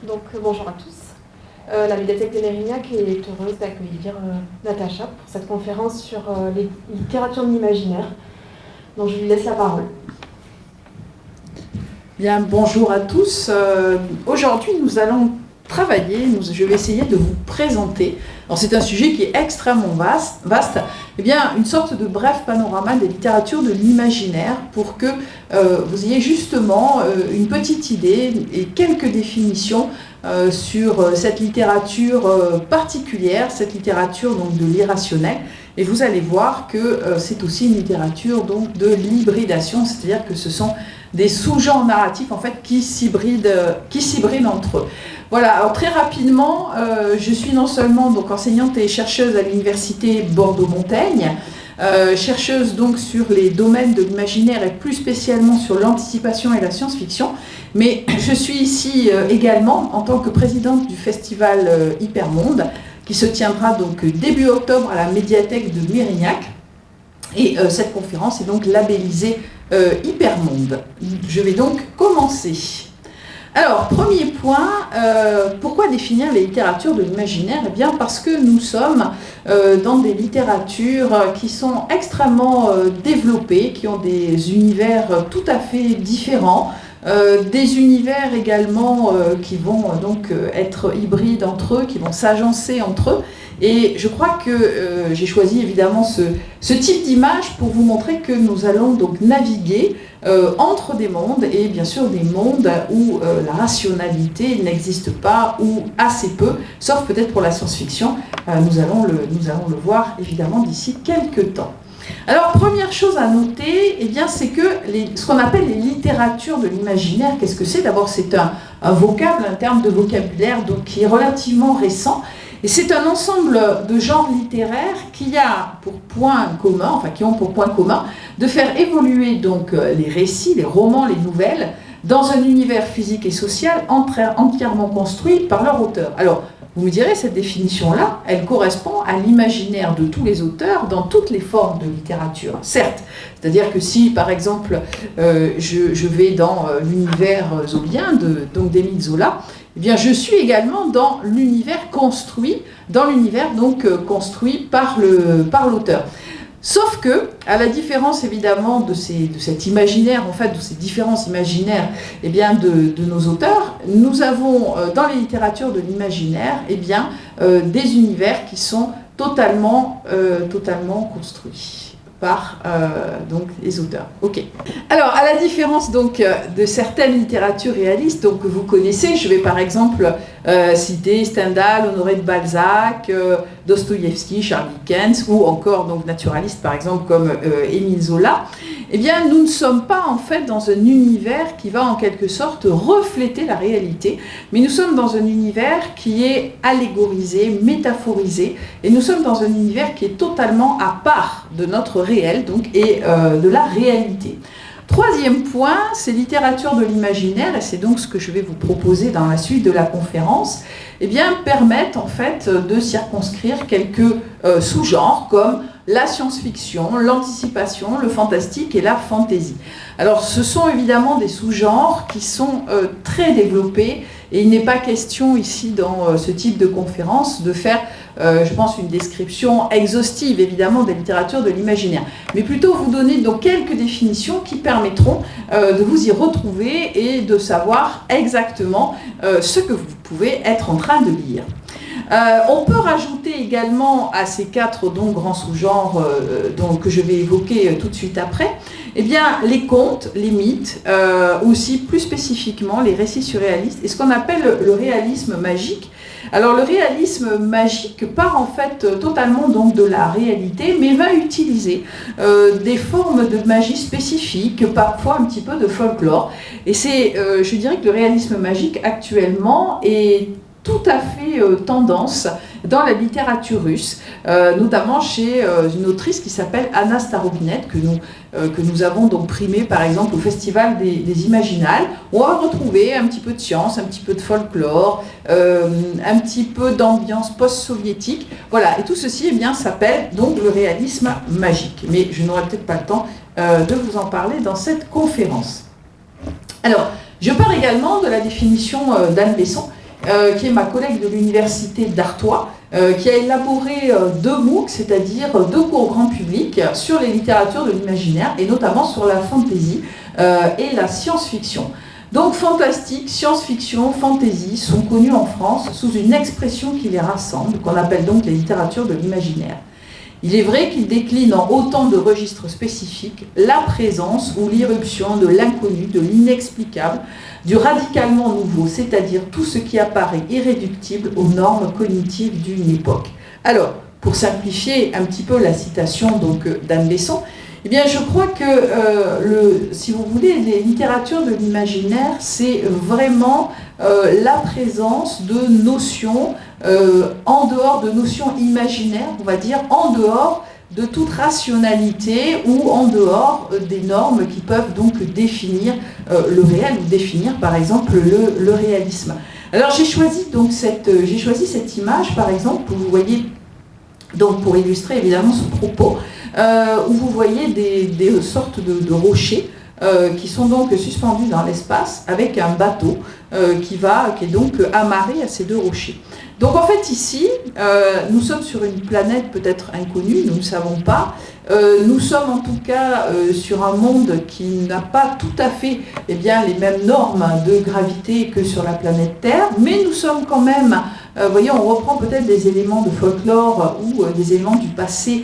Bonjour à tous. La médiathèque de Mérignac est heureuse d'accueillir Natacha pour cette conférence sur les littératures de l'imaginaire. Donc je lui laisse la parole. Bien, bonjour à tous. Aujourd'hui, nous allons travailler, je vais essayer de vous présenter. Alors c'est un sujet qui est extrêmement vaste, eh bien, une sorte de bref panorama des littératures de l'imaginaire pour que vous ayez justement une petite idée et quelques définitions sur cette littérature particulière, cette littérature donc de l'irrationnel. Et vous allez voir que c'est aussi une littérature donc de l'hybridation, c'est-à-dire que ce sont des sous-genres narratifs en fait qui s'hybrident entre eux. Voilà, alors très rapidement, je suis non seulement donc enseignante et chercheuse à l'université Bordeaux-Montaigne, chercheuse donc sur les domaines de l'imaginaire et plus spécialement sur l'anticipation et la science-fiction, mais je suis ici également en tant que présidente du festival Hypermonde qui se tiendra donc début octobre à la médiathèque de Mérignac. Et cette conférence est donc labellisée Hypermonde. Je vais donc commencer. Alors, premier point, pourquoi définir les littératures de l'imaginaire ? Eh bien, parce que nous sommes dans des littératures qui sont extrêmement développées, qui ont des univers tout à fait différents, des univers également qui vont donc être hybrides entre eux, qui vont s'agencer entre eux. Et je crois que j'ai choisi évidemment ce type d'image pour vous montrer que nous allons donc naviguer entre des mondes, et bien sûr des mondes où la rationalité n'existe pas ou assez peu, sauf peut-être pour la science-fiction. Nous allons le voir évidemment d'ici quelques temps. Alors, première chose à noter, eh bien, c'est que ce qu'on appelle les littératures de l'imaginaire, qu'est-ce que c'est ? D'abord, c'est un vocable, un terme de vocabulaire donc, qui est relativement récent. Et c'est un ensemble de genres littéraires qui ont pour point commun de faire évoluer donc les récits, les romans, les nouvelles, dans un univers physique et social entièrement construit par leur auteur. Alors, vous me direz, cette définition-là, elle correspond à l'imaginaire de tous les auteurs dans toutes les formes de littérature, certes. C'est-à-dire que si, par exemple, je vais dans l'univers zolien d'Émile Zola, eh bien, je suis également dans l'univers construit, construit par l'auteur. Sauf que, à la différence évidemment de cet imaginaire, en fait, de ces différences imaginaires eh bien, de nos auteurs, nous avons dans les littératures de l'imaginaire eh bien, des univers qui sont totalement construits par donc les auteurs. Ok. Alors, à la différence donc de certaines littératures réalistes donc, que vous connaissez, je vais par exemple citer Stendhal, Honoré de Balzac, Dostoïevski, Charles Dickens, ou encore donc naturalistes par exemple comme Émile Zola. Eh bien, nous ne sommes pas en fait dans un univers qui va en quelque sorte refléter la réalité, mais nous sommes dans un univers qui est allégorisé, métaphorisé, et nous sommes dans un univers qui est totalement à part de notre réel donc, et de la réalité. Troisième point, ces littératures de l'imaginaire, et c'est donc ce que je vais vous proposer dans la suite de la conférence, eh bien, permettent en fait de circonscrire quelques sous-genres comme la science-fiction, l'anticipation, le fantastique et la fantaisie. Alors, ce sont évidemment des sous-genres qui sont très développés et il n'est pas question ici dans ce type de conférence de faire, je pense, une description exhaustive évidemment des littératures de l'imaginaire, mais plutôt vous donner donc quelques définitions qui permettront de vous y retrouver et de savoir exactement ce que vous pouvez être en train de lire. On peut rajouter également à ces quatre donc, grands sous-genres que je vais évoquer tout de suite après, eh bien, les contes, les mythes, aussi plus spécifiquement les récits surréalistes et ce qu'on appelle le réalisme magique. Alors le réalisme magique part en fait totalement donc, de la réalité, mais va utiliser des formes de magie spécifiques, parfois un petit peu de folklore. Et c'est, je dirais que le réalisme magique actuellement est tout à fait tendance dans la littérature russe, notamment chez une autrice qui s'appelle Anna Starobinet, que nous avons donc primée par exemple au Festival des Imaginales, où on va retrouver un petit peu de science, un petit peu de folklore, un petit peu d'ambiance post-soviétique. Voilà, et tout ceci eh bien, s'appelle donc le réalisme magique. Mais je n'aurai peut-être pas le temps de vous en parler dans cette conférence. Alors, je pars également de la définition d'Anne Besson, qui est ma collègue de l'université d'Artois, qui a élaboré 2 MOOC, c'est-à-dire 2 cours grand public sur les littératures de l'imaginaire, et notamment sur la fantasy et la science-fiction. Donc fantastique, science-fiction, fantasy sont connus en France sous une expression qui les rassemble, qu'on appelle donc les littératures de l'imaginaire. Il est vrai qu'ils déclinent en autant de registres spécifiques la présence ou l'irruption de l'inconnu, de l'inexplicable, du radicalement nouveau, c'est-à-dire tout ce qui apparaît irréductible aux normes cognitives d'une époque. Alors, pour simplifier un petit peu la citation d'Anne Besson, eh bien, je crois que, si vous voulez, les littératures de l'imaginaire, c'est vraiment la présence de notions en dehors de notions imaginaires, on va dire, en dehors de toute rationalité ou en dehors des normes qui peuvent donc définir le réel ou définir, par exemple, le réalisme. Alors, j'ai choisi cette image, par exemple, où vous voyez, donc pour illustrer évidemment ce propos, où vous voyez des sortes de rochers qui sont donc suspendus dans l'espace avec un bateau qui est donc amarré à ces 2 rochers. Donc en fait ici, nous sommes sur une planète peut-être inconnue, nous ne savons pas. Nous sommes en tout cas sur un monde qui n'a pas tout à fait les mêmes normes de gravité que sur la planète Terre, mais nous sommes quand même, vous voyez, on reprend peut-être des éléments de folklore ou des éléments du passé,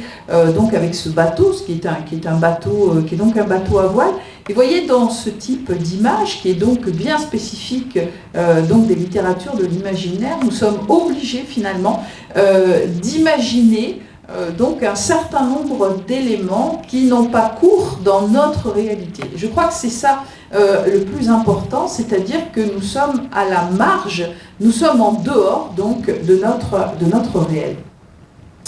donc avec ce bateau, qui est un bateau à voile. Et vous voyez, dans ce type d'image, qui est donc bien spécifique donc des littératures de l'imaginaire, nous sommes obligés finalement d'imaginer donc un certain nombre d'éléments qui n'ont pas cours dans notre réalité. Je crois que c'est ça le plus important, c'est-à-dire que nous sommes à la marge, nous sommes en dehors donc de notre réel.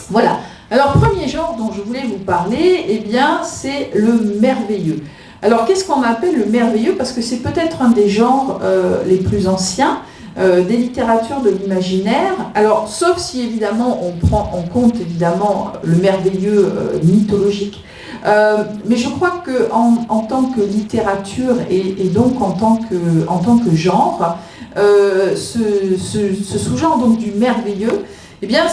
Voilà. Alors, premier genre dont je voulais vous parler, eh bien, c'est le merveilleux. Alors, qu'est-ce qu'on appelle le merveilleux? Parce que c'est peut-être un des genres les plus anciens des littératures de l'imaginaire. Alors, sauf si évidemment on prend en compte évidemment le merveilleux mythologique. Mais je crois qu'en tant que littérature et donc en tant que genre, ce sous-genre donc du merveilleux, eh bien,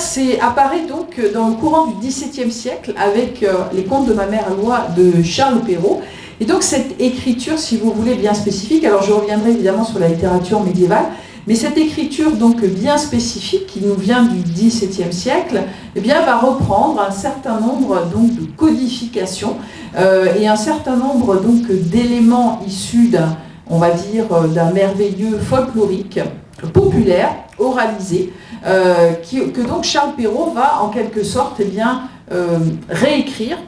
apparaît donc dans le courant du XVIIe siècle avec les contes de ma mère à loi de Charles Perrault. Et donc cette écriture, si vous voulez, bien spécifique, alors je reviendrai évidemment sur la littérature médiévale, mais cette écriture donc bien spécifique qui nous vient du XVIIe siècle, eh bien, va reprendre un certain nombre donc de codifications et un certain nombre donc d'éléments issus d'un merveilleux folklorique, populaire, oralisé, que donc Charles Perrault va en quelque sorte réécrire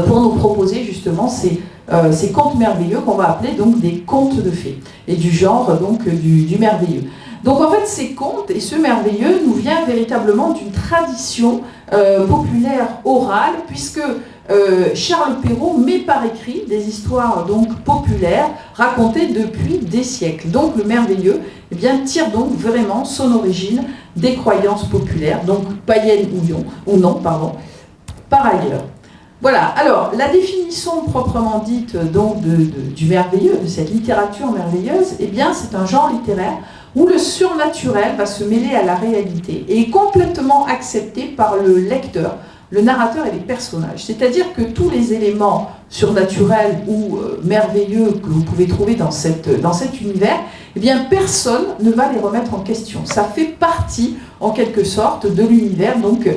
pour nous proposer justement ces contes merveilleux qu'on va appeler donc des contes de fées et du genre donc du merveilleux. Donc en fait ces contes et ce merveilleux nous vient véritablement d'une tradition populaire orale puisque Charles Perrault met par écrit des histoires donc populaires racontées depuis des siècles. Donc le merveilleux tire donc vraiment son origine des croyances populaires, donc païennes ou non, par ailleurs. Voilà, alors la définition proprement dite donc du merveilleux, de cette littérature merveilleuse, c'est un genre littéraire où le surnaturel va se mêler à la réalité et est complètement accepté par le lecteur, le narrateur et les personnages. C'est-à-dire que tous les éléments surnaturels ou merveilleux que vous pouvez trouver dans cet univers, personne ne va les remettre en question. Ça fait partie, en quelque sorte, de l'univers donc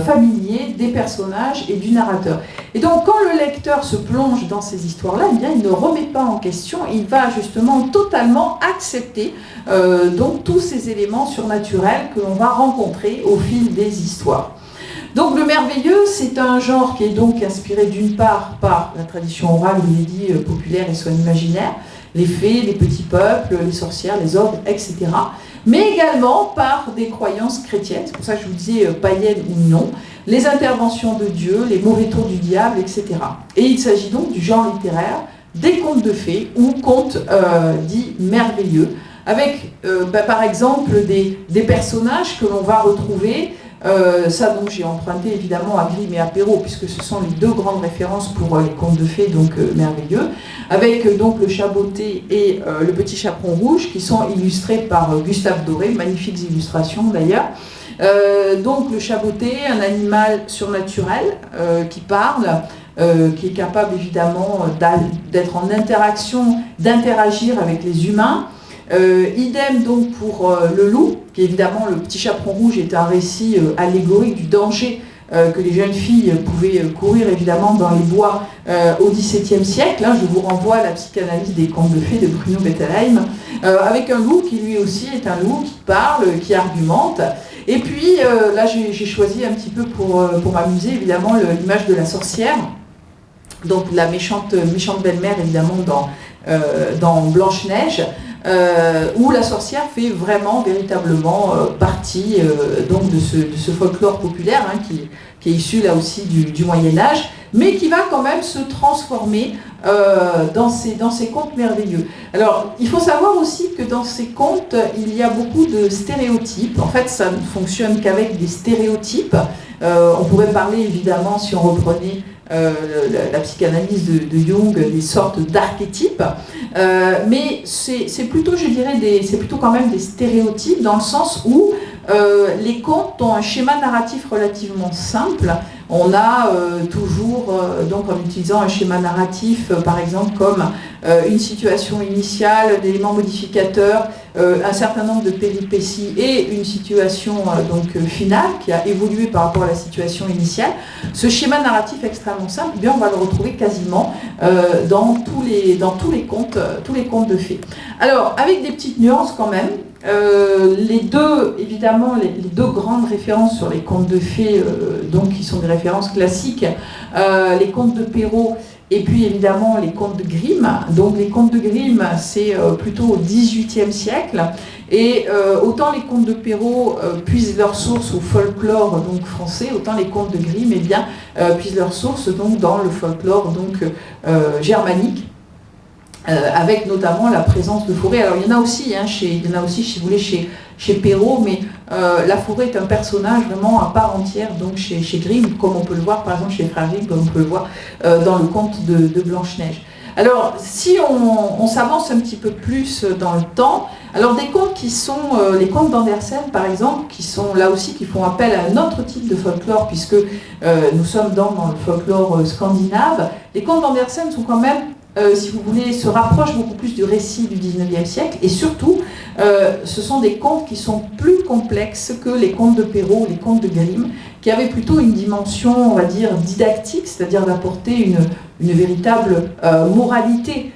familier des personnages et du narrateur. Et donc, quand le lecteur se plonge dans ces histoires-là, il ne remet pas en question, il va justement totalement accepter donc tous ces éléments surnaturels que l'on va rencontrer au fil des histoires. Donc le merveilleux, c'est un genre qui est donc inspiré d'une part par la tradition orale, je l'ai dit, populaire et son imaginaire, les fées, les petits peuples, les sorcières, les ogres, etc. Mais également par des croyances chrétiennes, c'est pour ça que je vous disais païennes ou non, les interventions de Dieu, les mauvais tours du diable, etc. Et il s'agit donc du genre littéraire des contes de fées ou contes dits merveilleux, avec par exemple des personnages que l'on va retrouver Ça, donc, j'ai emprunté évidemment à Grimm et à Perrault, puisque ce sont les deux grandes références pour les contes de fées, donc merveilleux, avec donc le chat botté et le petit chaperon rouge, qui sont illustrés par Gustave Doré, magnifiques illustrations d'ailleurs. Donc le chat botté, un animal surnaturel qui parle, qui est capable évidemment d'être en interaction, d'interagir avec les humains. Idem donc pour le loup, qui évidemment, le petit chaperon rouge est un récit allégorique du danger que les jeunes filles pouvaient courir évidemment dans les bois au XVIIe siècle. Hein, je vous renvoie à la psychanalyse des contes de fées de Bruno Bettelheim, avec un loup qui lui aussi est un loup qui parle, qui argumente. Et puis là j'ai choisi un petit peu pour m'amuser évidemment l'image de la sorcière, donc la méchante belle-mère évidemment dans Blanche-Neige, où la sorcière fait vraiment, véritablement partie donc de ce folklore populaire hein, qui est issu là aussi du Moyen-Âge, mais qui va quand même se transformer dans ces contes merveilleux. Alors, il faut savoir aussi que dans ces contes, il y a beaucoup de stéréotypes. En fait, ça ne fonctionne qu'avec des stéréotypes. On pourrait parler évidemment, si on reprenait la psychanalyse de Jung, des sortes d'archétypes, mais c'est plutôt, je dirais, c'est plutôt quand même des stéréotypes dans le sens où les contes ont un schéma narratif relativement simple. On a toujours, donc en utilisant un schéma narratif, par exemple, comme une situation initiale, d'éléments modificateurs, un certain nombre de péripéties et une situation donc finale qui a évolué par rapport à la situation initiale. Ce schéma narratif extrêmement simple, eh bien, on va le retrouver quasiment dans tous les contes de fées. Alors, avec des petites nuances quand même. Évidemment, les deux grandes références sur les contes de fées, donc qui sont des références classiques, les contes de Perrault et puis évidemment les contes de Grimm. Donc les contes de Grimm, c'est plutôt au XVIIIe siècle, et autant les contes de Perrault puisent leur source au folklore donc français, autant les contes de Grimm eh bien, puisent leur source donc dans le folklore donc germanique. Avec notamment la présence de forêt. Alors il y en a aussi, si vous voulez, chez Perrault, mais la forêt est un personnage vraiment à part entière, donc chez Grimm, comme on peut le voir par exemple chez les frères Grimm, comme on peut le voir dans le conte de Blanche-Neige. Alors si on s'avance un petit peu plus dans le temps, alors des contes qui sont, les contes d'Andersen par exemple, qui sont là aussi, qui font appel à un autre type de folklore, puisque nous sommes dans le folklore scandinave, les contes d'Andersen sont quand même si vous voulez, se rapproche beaucoup plus du récit du XIXe siècle, et surtout, ce sont des contes qui sont plus complexes que les contes de Perrault, les contes de Grimm, qui avaient plutôt une dimension, on va dire, didactique, c'est-à-dire d'apporter une véritable moralité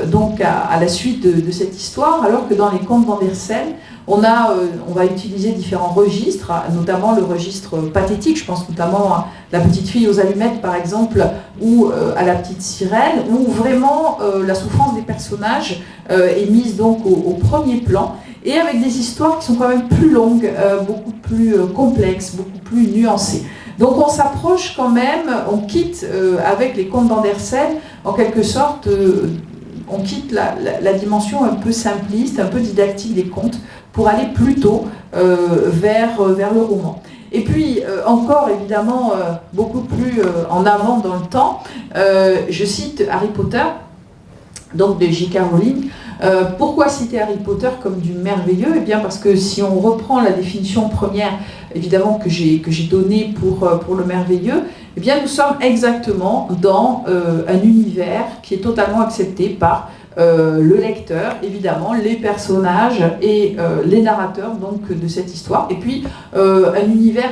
donc à la suite de cette histoire, alors que dans les contes d'Andersen, on va utiliser différents registres, notamment le registre pathétique, je pense notamment à La petite fille aux allumettes par exemple, ou à La petite sirène, où vraiment la souffrance des personnages est mise donc au premier plan, et avec des histoires qui sont quand même plus longues, beaucoup plus complexes, beaucoup plus nuancées. Donc on s'approche quand même, on quitte avec les contes d'Andersen, en quelque sorte, on quitte la dimension un peu simpliste, un peu didactique des contes, pour aller plutôt vers le roman. Et puis, encore évidemment, beaucoup plus en avant dans le temps, je cite Harry Potter, donc de J.K. Rowling. Pourquoi citer Harry Potter comme du merveilleux ? Eh bien parce que si on reprend la définition première, évidemment, que j'ai donnée pour le merveilleux, eh bien nous sommes exactement dans un univers qui est totalement accepté par le lecteur, évidemment, les personnages et les narrateurs donc, de cette histoire. Et puis un univers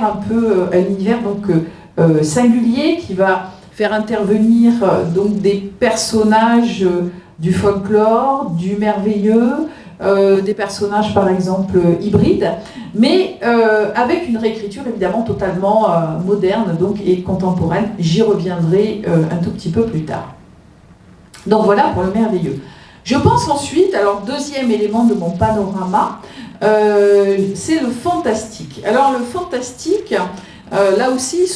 singulier qui va faire intervenir donc des personnages du folklore, du merveilleux, des personnages par exemple hybrides, mais avec une réécriture évidemment totalement moderne donc, et contemporaine. J'y reviendrai un tout petit peu plus tard. Donc voilà pour le merveilleux. Je pense ensuite, alors deuxième élément de mon panorama, c'est le fantastique. Alors le fantastique, là aussi,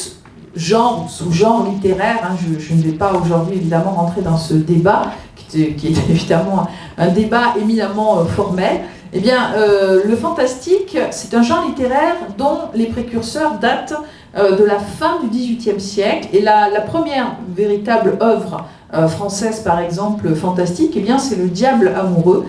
sous-genre littéraire, je ne vais pas aujourd'hui évidemment rentrer dans ce débat, qui est évidemment un débat éminemment formel, Eh bien, le fantastique, c'est un genre littéraire dont les précurseurs datent de la fin du XVIIIe siècle. Et la première véritable œuvre française, par exemple, fantastique, eh bien, c'est Le Diable amoureux,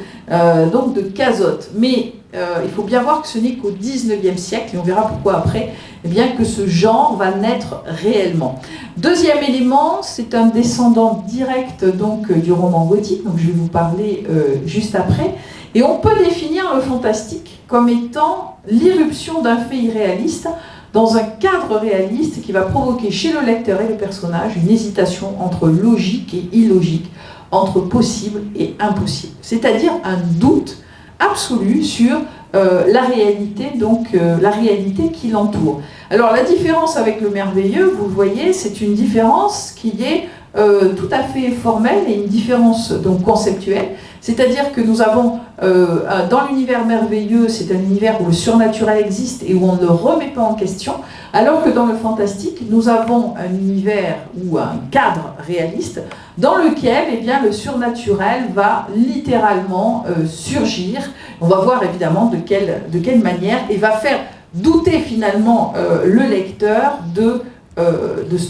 donc de Cazotte. Mais il faut bien voir que ce n'est qu'au XIXe siècle, et on verra pourquoi après, eh bien, que ce genre va naître réellement. Deuxième élément, c'est un descendant direct donc, du roman gothique, donc je vais vous parler juste après. Et on peut définir le fantastique comme étant l'irruption d'un fait irréaliste dans un cadre réaliste qui va provoquer chez le lecteur et le personnage une hésitation entre logique et illogique, entre possible et impossible. C'est-à-dire un doute absolu sur la réalité, donc la réalité qui l'entoure. Alors la différence avec le merveilleux, vous le voyez, c'est une différence qui est tout à fait formelle et une différence donc conceptuelle. C'est-à-dire que nous avons, dans l'univers merveilleux, c'est un univers où le surnaturel existe et où on ne le remet pas en question, alors que dans le fantastique, nous avons un univers ou un cadre réaliste dans lequel eh bien, le surnaturel va littéralement surgir. On va voir évidemment de quelle manière et va faire douter finalement le lecteur de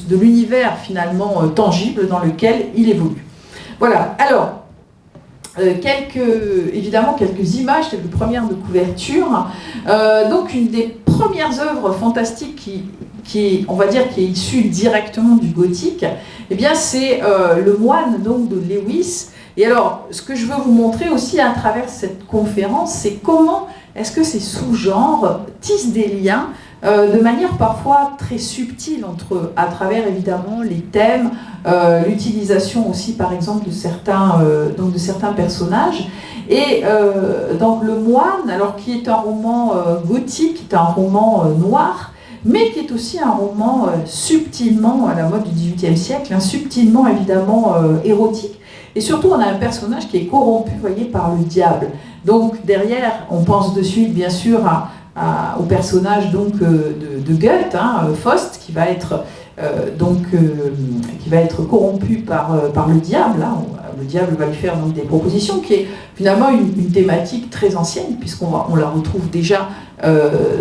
l'univers finalement tangible dans lequel il évolue. Voilà, alors évidemment quelques images, quelques premières de couverture. Donc une des premières œuvres fantastiques qui est issue directement du gothique, eh bien c'est Le Moine donc, de Lewis. Et alors, ce que je veux vous montrer aussi à travers cette conférence, c'est comment est-ce que ces sous-genres tissent des liens de manière parfois très subtile entre eux, à travers évidemment les thèmes, l'utilisation aussi par exemple de certains personnages. Et donc Le Moine, alors qui est un roman gothique, qui est un roman noir, mais qui est aussi un roman subtilement, à la mode du XVIIIe siècle, subtilement évidemment érotique. Et surtout, on a un personnage qui est corrompu, vous voyez, par le diable. Donc derrière, on pense de suite, bien sûr, au personnage donc, de Goethe, Faust, qui va être corrompu par le diable. Le diable va lui faire donc, des propositions, qui est finalement une thématique très ancienne, puisqu'on la retrouve déjà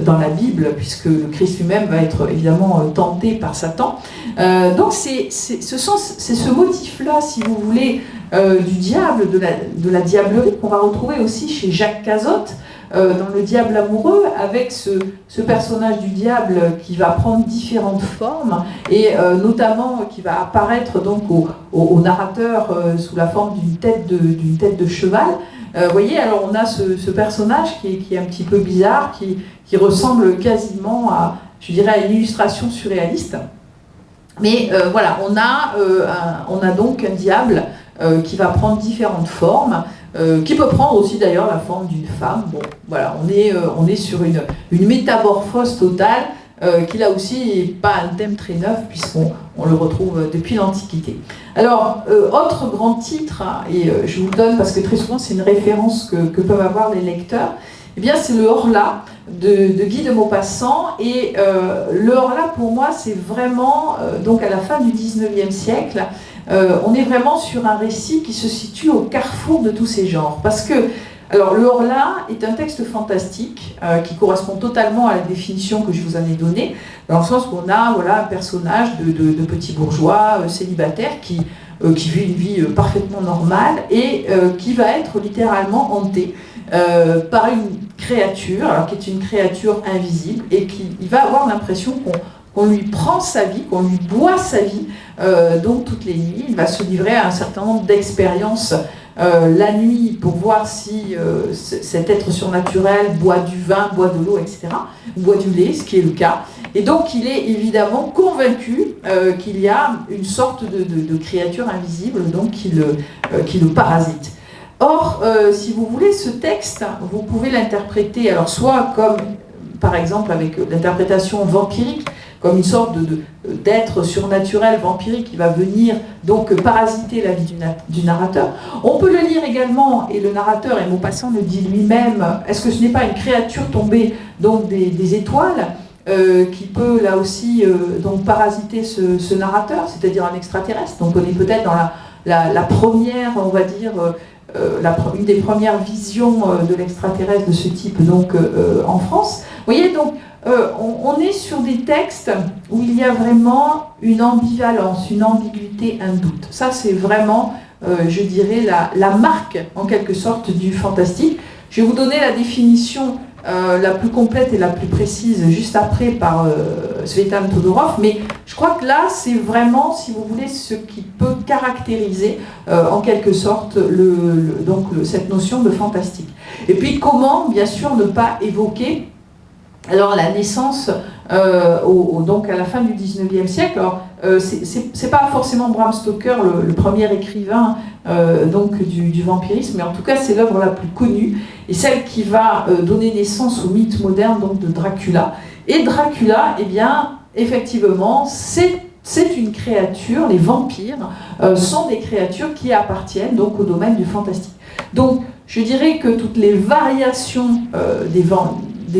dans la Bible, puisque le Christ lui-même va être évidemment tenté par Satan. Donc c'est ce motif-là, si vous voulez, du diable, de la diablerie, qu'on va retrouver aussi chez Jacques Cazotte, dans Le Diable amoureux, avec ce personnage du diable qui va prendre différentes formes, et notamment qui va apparaître donc au narrateur sous la forme d'une tête de cheval. Vous voyez, alors on a ce personnage qui est un petit peu bizarre, qui ressemble quasiment à, je dirais, à une illustration surréaliste. Mais voilà, on a donc un diable qui va prendre différentes formes, qui peut prendre aussi d'ailleurs la forme d'une femme. Bon, voilà, on est sur une métamorphose totale, qui là aussi n'est pas un thème très neuf, puisqu'on le retrouve depuis l'Antiquité. Alors, autre grand titre, et je vous le donne parce que très souvent c'est une référence que peuvent avoir les lecteurs, eh bien c'est le Horla de Guy de Maupassant. Et le Horla, pour moi, c'est vraiment, donc à la fin du XIXe siècle, on est vraiment sur un récit qui se situe au carrefour de tous ces genres. Parce que, alors, le Horla est un texte fantastique qui correspond totalement à la définition que je vous en ai donnée, dans le sens où on a un personnage de petit bourgeois célibataire qui vit une vie parfaitement normale et qui va être littéralement hanté par une créature, alors qui est une créature invisible, et il va avoir l'impression qu'on lui prend sa vie, qu'on lui boit sa vie, donc toutes les nuits. Il va se livrer à un certain nombre d'expériences la nuit pour voir si cet être surnaturel boit du vin, boit de l'eau, etc., boit du lait, ce qui est le cas. Et donc il est évidemment convaincu qu'il y a une sorte de créature invisible donc, qui le parasite. Or, si vous voulez, ce texte, vous pouvez l'interpréter, alors soit comme, par exemple, avec l'interprétation vampirique, comme une sorte d'être surnaturel vampirique qui va venir donc parasiter la vie du narrateur. On peut le lire également, et le narrateur, et Maupassant le dit lui-même, est-ce que ce n'est pas une créature tombée donc des étoiles qui peut là aussi donc parasiter ce narrateur, c'est-à-dire un extraterrestre. Donc on est peut-être dans la première, on va dire, une des premières visions de l'extraterrestre de ce type donc, en France. Vous voyez, donc, on est sur des textes où il y a vraiment une ambivalence, une ambiguïté, un doute. Ça, c'est vraiment, je dirais, la marque, en quelque sorte, du fantastique. Je vais vous donner la définition la plus complète et la plus précise juste après par Svetan Todorov, mais je crois que là, c'est vraiment, si vous voulez, ce qui peut caractériser en quelque sorte cette notion de fantastique. Et puis, comment, bien sûr, ne pas évoquer alors la naissance donc à la fin du 19e siècle. Alors, c'est pas forcément Bram Stoker le premier écrivain donc du vampirisme, mais en tout cas c'est l'œuvre la plus connue et celle qui va donner naissance au mythe moderne donc de Dracula. Et Dracula, eh bien, effectivement, c'est une créature, les vampires sont des créatures qui appartiennent donc au domaine du fantastique. Donc je dirais que toutes les variations des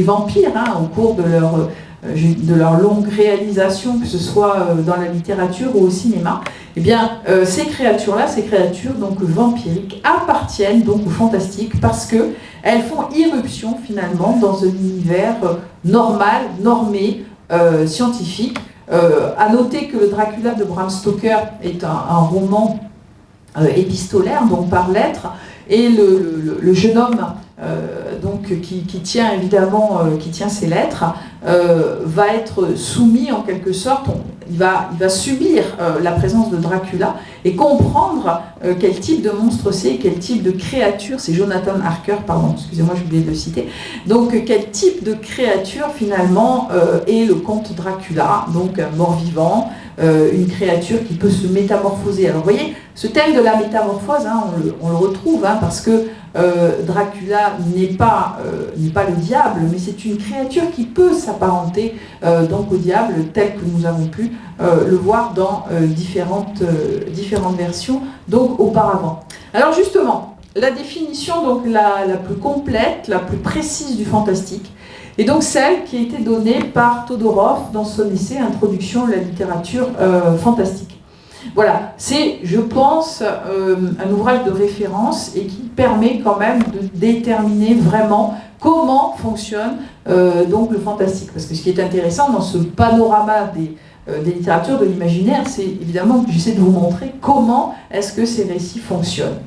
vampires au cours de leur longue réalisation, que ce soit dans la littérature ou au cinéma, eh bien, ces créatures donc vampiriques appartiennent donc au fantastique parce qu'elles font irruption finalement dans un univers normal, normé, scientifique. À noter que le Dracula de Bram Stoker est un roman épistolaire, donc par lettres, et le jeune homme donc, qui tient évidemment qui tient ses lettres va être soumis en quelque sorte, il va subir la présence de Dracula et comprendre quel type de monstre c'est, quel type de créature, c'est Jonathan Harker, pardon, excusez-moi, j'ai oublié de le citer, donc quel type de créature finalement est le comte Dracula, donc un mort-vivant, une créature qui peut se métamorphoser. Alors vous voyez, ce thème de la métamorphose, on le retrouve, parce que Dracula n'est pas le diable, mais c'est une créature qui peut s'apparenter donc au diable, tel que nous avons pu le voir dans différentes versions donc auparavant. Alors justement, la définition donc la plus complète, la plus précise du fantastique, et donc celle qui a été donnée par Todorov dans son essai Introduction à la littérature fantastique. Voilà, c'est, je pense, un ouvrage de référence et qui permet quand même de déterminer vraiment comment fonctionne donc le fantastique. Parce que ce qui est intéressant dans ce panorama des littératures de l'imaginaire, c'est évidemment que j'essaie de vous montrer comment est-ce que ces récits fonctionnent.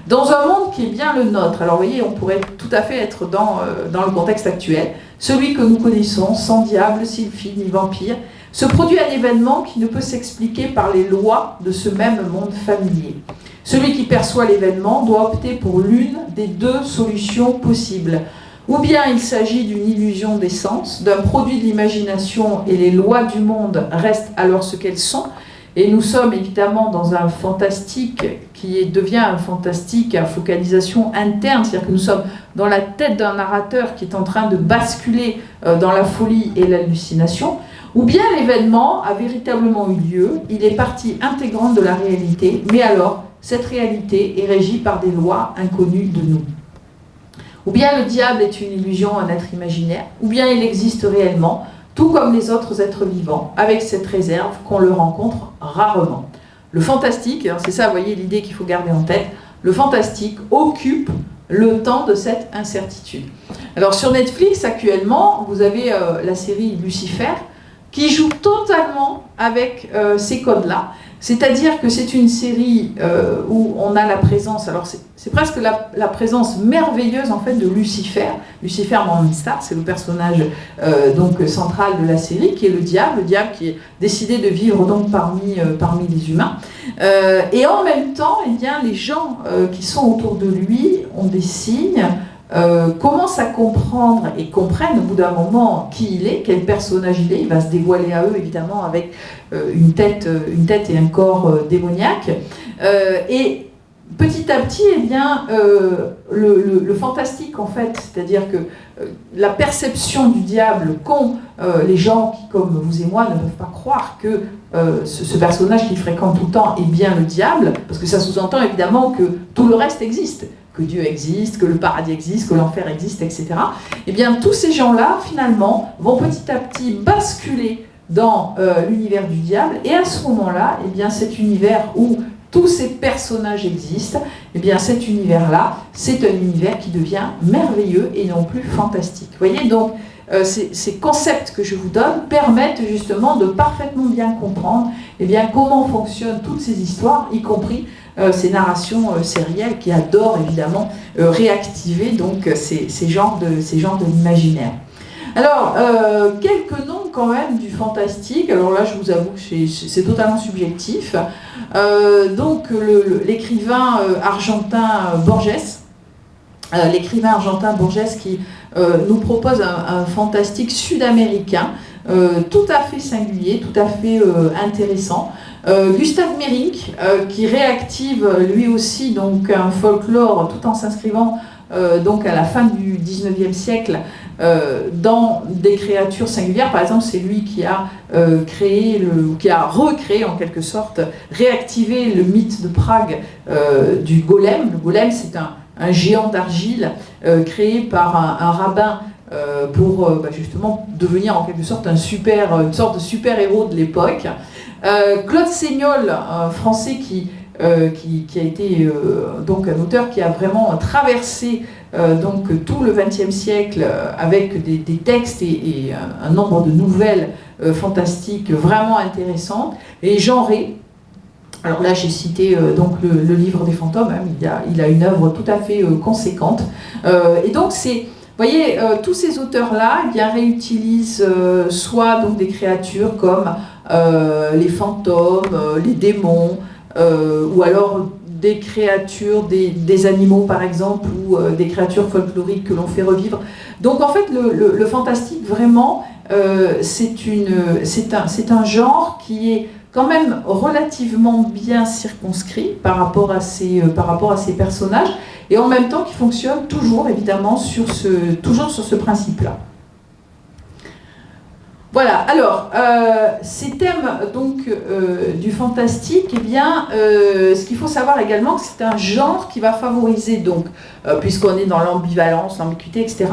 Dans un monde qui est bien le nôtre, alors vous voyez, on pourrait tout à fait être dans le contexte actuel, celui que nous connaissons, sans diable, sylphide ni vampire, se produit un événement qui ne peut s'expliquer par les lois de ce même monde familier. Celui qui perçoit l'événement doit opter pour l'une des deux solutions possibles. Ou bien il s'agit d'une illusion des sens, d'un produit de l'imagination et les lois du monde restent alors ce qu'elles sont, et nous sommes évidemment dans un fantastique qui devient un fantastique à focalisation interne, c'est-à-dire que nous sommes dans la tête d'un narrateur qui est en train de basculer dans la folie et l'hallucination, ou bien l'événement a véritablement eu lieu, il est partie intégrante de la réalité, mais alors cette réalité est régie par des lois inconnues de nous. Ou bien le diable est une illusion, un être imaginaire, ou bien il existe réellement, tout comme les autres êtres vivants, avec cette réserve qu'on le rencontre rarement. Le fantastique, alors c'est ça, vous voyez l'idée qu'il faut garder en tête, le fantastique occupe le temps de cette incertitude. Alors sur Netflix actuellement, vous avez la série Lucifer, qui joue totalement avec ces codes-là. C'est-à-dire que c'est une série où on a la présence, alors c'est presque la présence merveilleuse en fait de Lucifer. Lucifer Morningstar, c'est le personnage donc central de la série, qui est le diable qui est décidé de vivre donc parmi les humains. Et en même temps, eh bien, les gens qui sont autour de lui ont des signes, commencent à comprendre et comprennent au bout d'un moment qui il est, quel personnage il est. Il va se dévoiler à eux évidemment avec une tête et un corps démoniaque. Et petit à petit, eh bien, le fantastique en fait, c'est-à-dire que la perception du diable qu'ont les gens qui, comme vous et moi, ne peuvent pas croire que ce personnage qui fréquente tout le temps est bien le diable, parce que ça sous-entend évidemment que tout le reste existe, que Dieu existe, que le paradis existe, que l'enfer existe, etc. Eh bien, tous ces gens-là, finalement, vont petit à petit basculer dans l'univers du diable, et à ce moment-là, eh bien, cet univers où tous ces personnages existent, eh bien cet univers-là, c'est un univers qui devient merveilleux et non plus fantastique. Vous voyez, donc ces concepts que je vous donne permettent justement de parfaitement bien comprendre eh bien, comment fonctionnent toutes ces histoires, y compris ces narrations sérielles qui adorent évidemment réactiver donc, ces genres de l'imaginaire. Alors, quelques noms quand même du fantastique. Alors là, je vous avoue que c'est totalement subjectif. Donc, l'écrivain argentin Borges, qui nous propose un fantastique sud-américain tout à fait singulier, tout à fait intéressant. Gustav Meyrink, qui réactive lui aussi donc, un folklore tout en s'inscrivant donc à la fin du 19e siècle dans des créatures singulières. Par exemple, c'est lui qui a recréé en quelque sorte, réactivé le mythe de Prague du golem. Le golem, c'est un géant d'argile créé par un rabbin pour justement devenir en quelque sorte une sorte de super-héros de l'époque. Claude Seignol, un Français qui a été donc un auteur qui a vraiment traversé donc tout le XXe siècle avec des textes et un nombre de nouvelles fantastiques vraiment intéressantes. Et Jean Rey, alors là j'ai cité donc le livre des fantômes, hein, il a une œuvre tout à fait conséquente. Et donc vous voyez, tous ces auteurs-là réutilisent soit donc des créatures comme les fantômes, les démons, ou alors des créatures, des animaux par exemple, ou des créatures folkloriques que l'on fait revivre. Donc en fait, le fantastique, vraiment, c'est un genre qui est quand même relativement bien circonscrit par rapport à ces personnages, et en même temps qui fonctionne toujours, évidemment, toujours sur ce principe-là. Voilà, alors, ces thèmes donc, du fantastique, eh bien, ce qu'il faut savoir également, c'est un genre qui va favoriser, donc, puisqu'on est dans l'ambivalence, l'ambiguïté, etc.,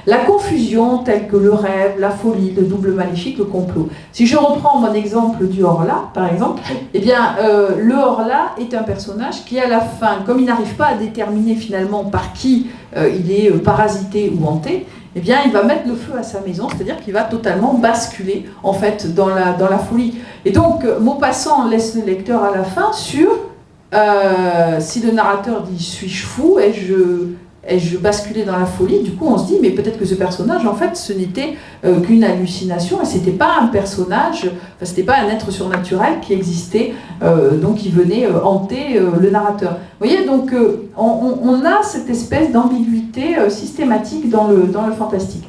la confusion telle que le rêve, la folie, le double maléfique, le complot. Si je reprends mon exemple du Horla, par exemple, eh bien, le Horla est un personnage qui, à la fin, comme il n'arrive pas à déterminer finalement par qui il est parasité ou hanté, eh bien, il va mettre le feu à sa maison, c'est-à-dire qu'il va totalement basculer, en fait, dans la folie. Et donc, Maupassant laisse le lecteur à la fin sur si le narrateur dit « suis-je fou ? Ai-je basculé dans la folie ?» Du coup, on se dit « mais peut-être que ce personnage, en fait, ce n'était qu'une hallucination, et c'était pas un personnage, enfin, c'était pas un être surnaturel qui existait, donc qui venait hanter le narrateur. » Vous voyez, donc on a cette espèce d'ambiguïté systématique dans le fantastique.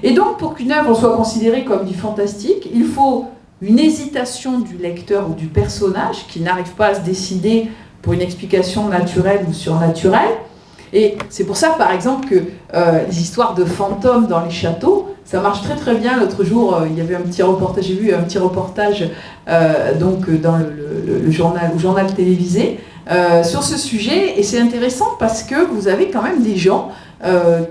Et donc, pour qu'une œuvre soit considérée comme du fantastique, il faut une hésitation du lecteur ou du personnage qui n'arrive pas à se décider pour une explication naturelle ou surnaturelle. Et c'est pour ça, par exemple, que les histoires de fantômes dans les châteaux, ça marche très très bien. L'autre jour, il y avait un petit reportage, j'ai vu un petit reportage donc, dans le journal télévisé sur ce sujet, et c'est intéressant parce que vous avez quand même des gens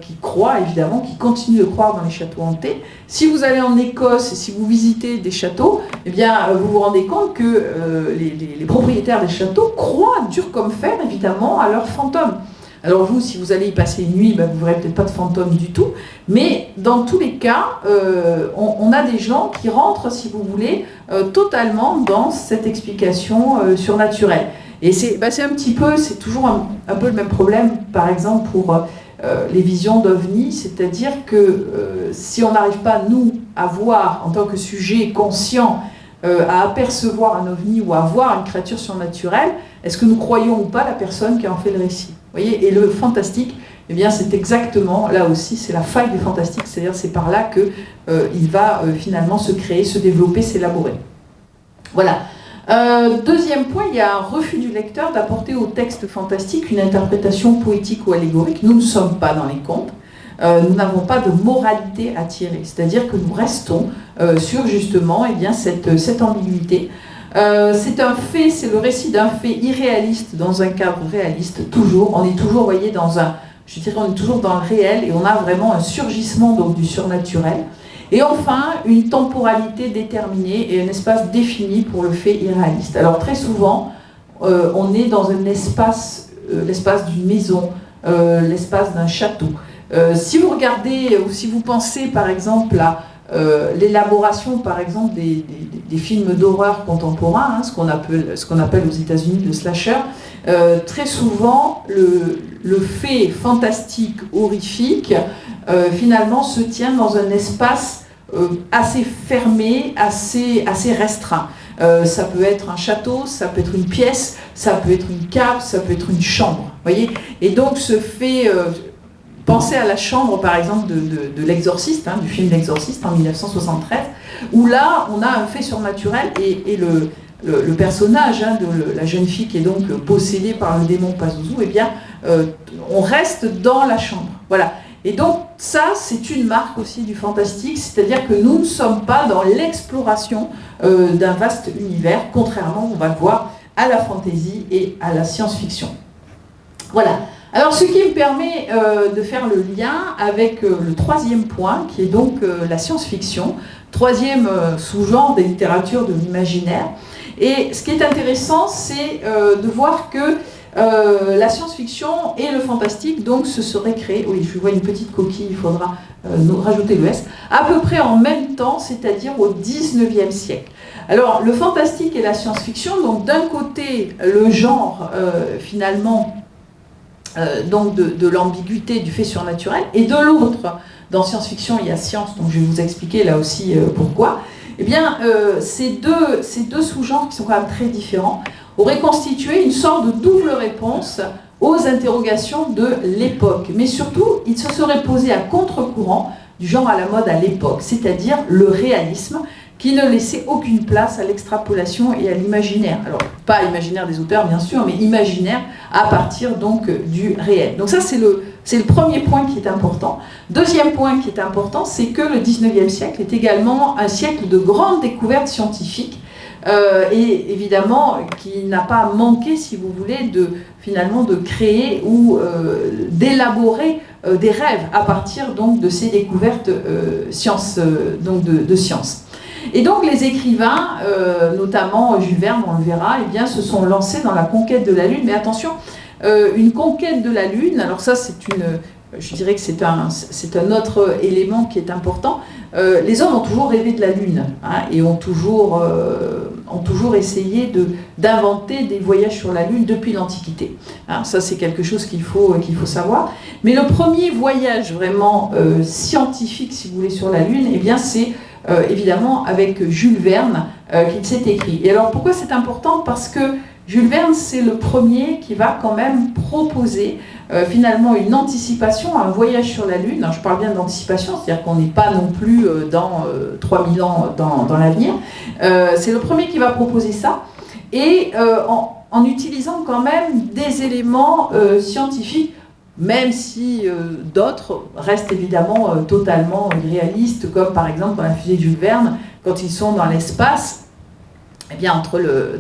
qui croient, évidemment, qui continuent de croire dans les châteaux hantés. Si vous allez en Écosse et si vous visitez des châteaux, eh bien, vous vous rendez compte que les propriétaires des châteaux croient dur comme fer, évidemment, à leurs fantômes. Alors vous, si vous allez y passer une nuit, vous ne verrez peut-être pas de fantômes du tout, mais dans tous les cas, on a des gens qui rentrent, si vous voulez, totalement dans cette explication surnaturelle. Et c'est un petit peu, c'est toujours un peu le même problème, par exemple, pour les visions d'OVNI, c'est-à-dire que si on n'arrive pas, nous, à voir, en tant que sujet conscient, à apercevoir un OVNI ou à voir une créature surnaturelle, est-ce que nous croyons ou pas la personne qui en fait le récit ? Vous voyez, et le fantastique, eh bien, c'est exactement, là aussi, c'est la faille du fantastique, c'est-à-dire c'est par là qu'il va finalement se créer, se développer, s'élaborer. Voilà. Deuxième point, il y a un refus du lecteur d'apporter au texte fantastique une interprétation poétique ou allégorique. Nous ne sommes pas dans les contes. Nous n'avons pas de moralité à tirer, c'est-à-dire que nous restons sur justement eh bien, cette ambiguïté. C'est un fait, c'est le récit d'un fait irréaliste dans un cadre réaliste, toujours. On est toujours, vous voyez, on est toujours dans le réel et on a vraiment un surgissement donc, du surnaturel. Et enfin, une temporalité déterminée et un espace défini pour le fait irréaliste. Alors très souvent, on est dans un espace, l'espace d'une maison, l'espace d'un château. Si vous regardez ou si vous pensez par exemple à l'élaboration par exemple des films d'horreur contemporains, hein, ce qu'on appelle aux États-Unis le slasher, très souvent le fait fantastique, horrifique, finalement se tient dans un espace assez fermé, assez restreint. Ça peut être un château, ça peut être une pièce, ça peut être une cave, ça peut être une chambre. Voyez. Et donc ce fait, pensez à la chambre par exemple de l'Exorciste, hein, du film L'Exorciste en 1973, où là on a un fait surnaturel et le personnage hein, de la jeune fille qui est donc possédée par le démon Pazuzu, eh bien on reste dans la chambre. Voilà. Et donc ça, c'est une marque aussi du fantastique, c'est-à-dire que nous ne sommes pas dans l'exploration d'un vaste univers, contrairement, on va le voir, à la fantasy et à la science-fiction. Voilà. Alors ce qui me permet de faire le lien avec le troisième point, qui est donc la science-fiction, troisième sous-genre des littératures de l'imaginaire. Et ce qui est intéressant, c'est de voir que la science-fiction et le fantastique donc se seraient créés, oui je vois une petite coquille, il faudra nous rajouter le S, à peu près en même temps, c'est-à-dire au 19e siècle. Alors le fantastique et la science-fiction, donc d'un côté le genre finalement donc de l'ambiguïté du fait surnaturel, et de l'autre, dans science-fiction il y a science, donc je vais vous expliquer là aussi pourquoi. Eh bien ces deux sous-genres qui sont quand même très différents aurait constitué une sorte de double réponse aux interrogations de l'époque. Mais surtout, il se serait posé à contre-courant du genre à la mode à l'époque, c'est-à-dire le réalisme, qui ne laissait aucune place à l'extrapolation et à l'imaginaire. Alors, pas imaginaire des auteurs, bien sûr, mais imaginaire à partir donc du réel. Donc ça, c'est le premier point qui est important. Deuxième point qui est important, c'est que le 19e siècle est également un siècle de grandes découvertes scientifiques, et évidemment qui n'a pas manqué, si vous voulez, finalement de créer ou d'élaborer des rêves à partir donc de ces découvertes de sciences. Et donc les écrivains, notamment Jules Verne, on le verra, eh bien, se sont lancés dans la conquête de la Lune. Mais attention, une conquête de la Lune, alors ça je dirais que c'est un autre élément qui est important. Les hommes ont toujours rêvé de la Lune hein, et ont toujours essayé d'inventer des voyages sur la Lune depuis l'Antiquité. Hein, ça, c'est quelque chose qu'il faut savoir. Mais le premier voyage vraiment scientifique, si vous voulez, sur la Lune, eh bien, c'est évidemment avec Jules Verne qu'il s'est écrit. Et alors, pourquoi c'est important ? Parce que Jules Verne, c'est le premier qui va quand même proposer finalement une anticipation à un voyage sur la Lune. Alors, je parle bien d'anticipation, c'est-à-dire qu'on n'est pas non plus dans 3000 ans dans l'avenir. C'est le premier qui va proposer ça, et en utilisant quand même des éléments scientifiques, même si d'autres restent évidemment totalement irréalistes, comme par exemple dans la fusée de Jules Verne, quand ils sont dans l'espace, eh bien,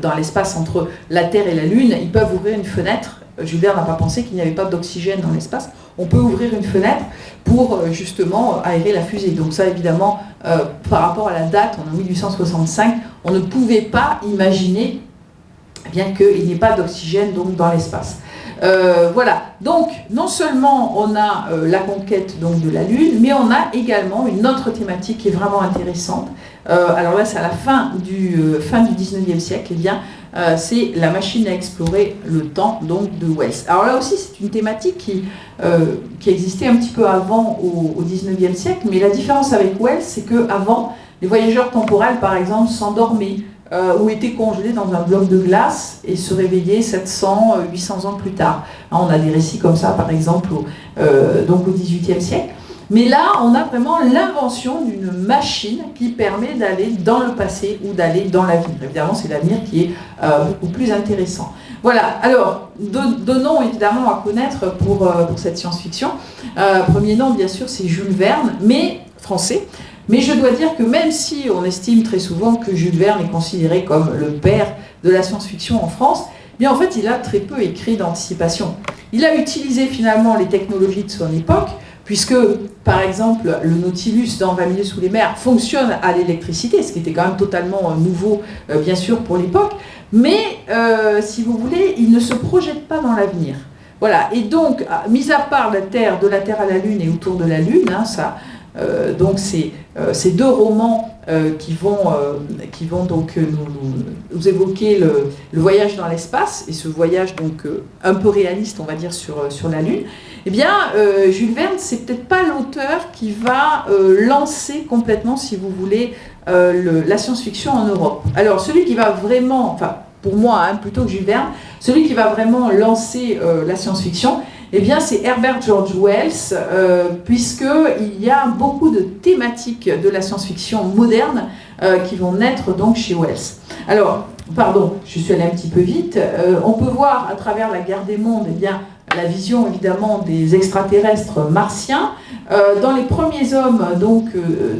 dans l'espace entre la Terre et la Lune, ils peuvent ouvrir une fenêtre. Jules Verne n'a pas pensé qu'il n'y avait pas d'oxygène dans l'espace. On peut ouvrir une fenêtre pour justement aérer la fusée. Donc ça, évidemment, par rapport à la date, on est en 1865, on ne pouvait pas imaginer eh bien qu'il n'y ait pas d'oxygène donc, dans l'espace. Voilà, donc non seulement on a la conquête donc, de la Lune, mais on a également une autre thématique qui est vraiment intéressante. Alors là, c'est à la fin du 19e siècle, eh bien, c'est la machine à explorer le temps donc, de Wells. Alors là aussi, c'est une thématique qui existait un petit peu avant au 19e siècle, mais la différence avec Wells, c'est qu'avant, les voyageurs temporels, par exemple, s'endormaient ou étaient congelés dans un bloc de glace et se réveillaient 700, 800 ans plus tard. On a des récits comme ça, par exemple, donc au XVIIIe siècle. Mais là, on a vraiment l'invention d'une machine qui permet d'aller dans le passé ou d'aller dans l'avenir. Évidemment, c'est l'avenir qui est beaucoup plus intéressant. Voilà, alors, deux noms évidemment à connaître pour cette science-fiction. Premier nom, bien sûr, c'est Jules Verne, mais français. Mais je dois dire que même si on estime très souvent que Jules Verne est considéré comme le père de la science-fiction en France, bien en fait, il a très peu écrit d'anticipation. Il a utilisé finalement les technologies de son époque, puisque, par exemple, le Nautilus dans 20 sous les mers fonctionne à l'électricité, ce qui était quand même totalement nouveau, bien sûr, pour l'époque. mais si vous voulez, il ne se projette pas dans l'avenir. Voilà, et donc, mis à part de la Terre à la Lune et autour de la Lune, hein, donc ces deux romans qui vont donc nous évoquer le voyage dans l'espace, et ce voyage donc un peu réaliste, on va dire, sur la Lune, eh bien, Jules Verne, c'est peut-être pas l'auteur qui va lancer complètement, si vous voulez, la science-fiction en Europe. Alors, celui qui va vraiment, enfin, pour moi, hein, plutôt que Jules Verne, celui qui va vraiment lancer la science-fiction, eh bien, c'est Herbert George Wells, puisqu'il y a beaucoup de thématiques de la science-fiction moderne qui vont naître donc chez Wells. Alors, pardon, je suis allée un petit peu vite. On peut voir à travers La Guerre des mondes, eh bien, la vision évidemment des extraterrestres martiens. Dans Les Premiers Hommes, donc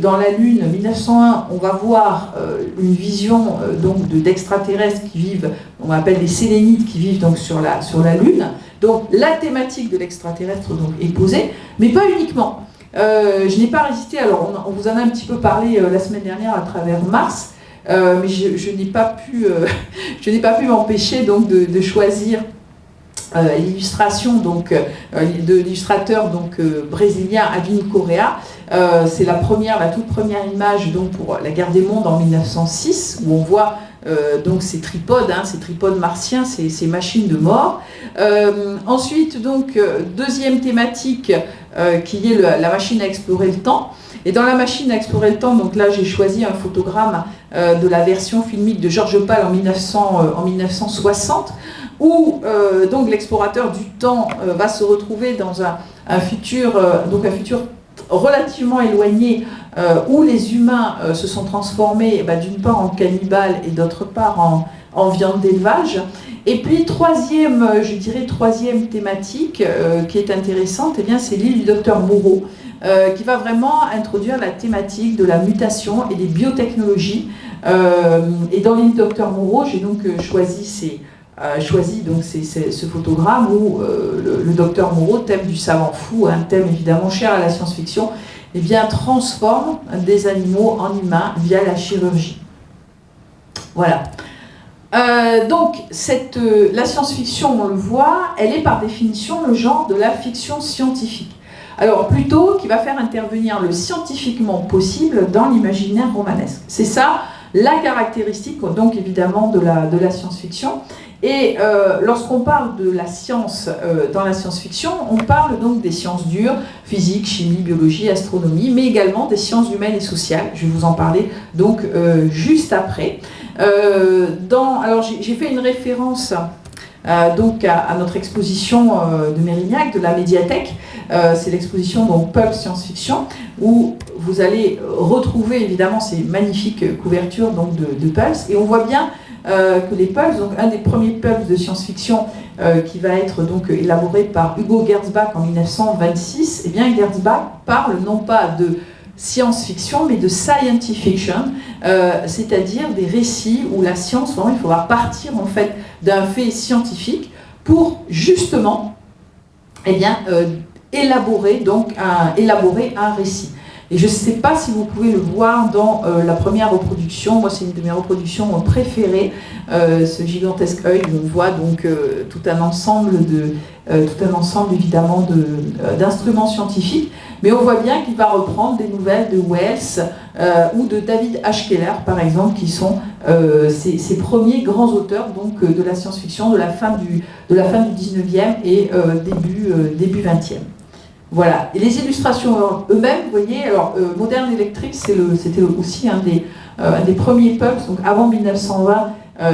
dans la Lune, 1901, on va voir une vision donc d'extraterrestres qui vivent, on appelle les sélénites, qui vivent donc sur la Lune. Donc la thématique de l'extraterrestre donc est posée, mais pas uniquement. Je n'ai pas résisté, alors on vous en a un petit peu parlé la semaine dernière à travers Mars, mais je n'ai pas pu m'empêcher donc de choisir l'illustration donc de l'illustrateur donc brésilien Avin Correa. C'est la toute première image donc pour La Guerre des mondes en 1906, où on voit donc ces tripodes martiens, ces machines de mort. Ensuite donc deuxième thématique qui est la machine à explorer le temps. Et dans la machine à explorer le temps, donc là j'ai choisi un photogramme de la version filmique de Georges Pal en 1960, où donc l'explorateur du temps va se retrouver dans un futur relativement éloigné, où les humains se sont transformés d'une part en cannibales et d'autre part en viande d'élevage. Et puis troisième thématique qui est intéressante, eh bien, c'est l'île du docteur Moreau, qui va vraiment introduire la thématique de la mutation et des biotechnologies. Et dans l'île du docteur Moreau, j'ai donc choisi ce photogramme où le docteur Moreau, thème du savant fou, un thème évidemment cher à la science-fiction, eh bien, transforme des animaux en humains via la chirurgie. Voilà. Donc, la science-fiction, on le voit, elle est par définition le genre de la fiction scientifique. Alors, plutôt qui va faire intervenir le scientifiquement possible dans l'imaginaire romanesque. C'est ça la caractéristique, donc évidemment, de la science-fiction. Et lorsqu'on parle de la science dans la science-fiction, on parle donc des sciences dures, physique, chimie, biologie, astronomie, mais également des sciences humaines et sociales. Je vais vous en parler donc juste après. Alors j'ai fait une référence donc à notre exposition de Mérignac, de la médiathèque. C'est l'exposition donc Pulp Science-Fiction, où vous allez retrouver évidemment ces magnifiques couvertures donc de Pulps, et on voit bien que les pulps, donc un des premiers pulps de science-fiction qui va être donc élaboré par Hugo Gernsback en 1926, eh bien Gernsback parle non pas de science-fiction mais de scientific fiction, c'est-à-dire des récits où la science, vraiment, il faudra partir en fait d'un fait scientifique pour justement eh bien, élaborer un récit. Et je ne sais pas si vous pouvez le voir dans la première reproduction. Moi, c'est une de mes reproductions préférées, ce gigantesque œil où on voit donc tout un ensemble évidemment d'instruments scientifiques. Mais on voit bien qu'il va reprendre des nouvelles de Wells ou de David H. Keller, par exemple, qui sont ces premiers grands auteurs donc, de la science-fiction de la fin du 19e et début 20e. Voilà. Et les illustrations eux-mêmes, vous voyez, alors Modern Electric, c'était aussi un des premiers pulps, donc avant 1920,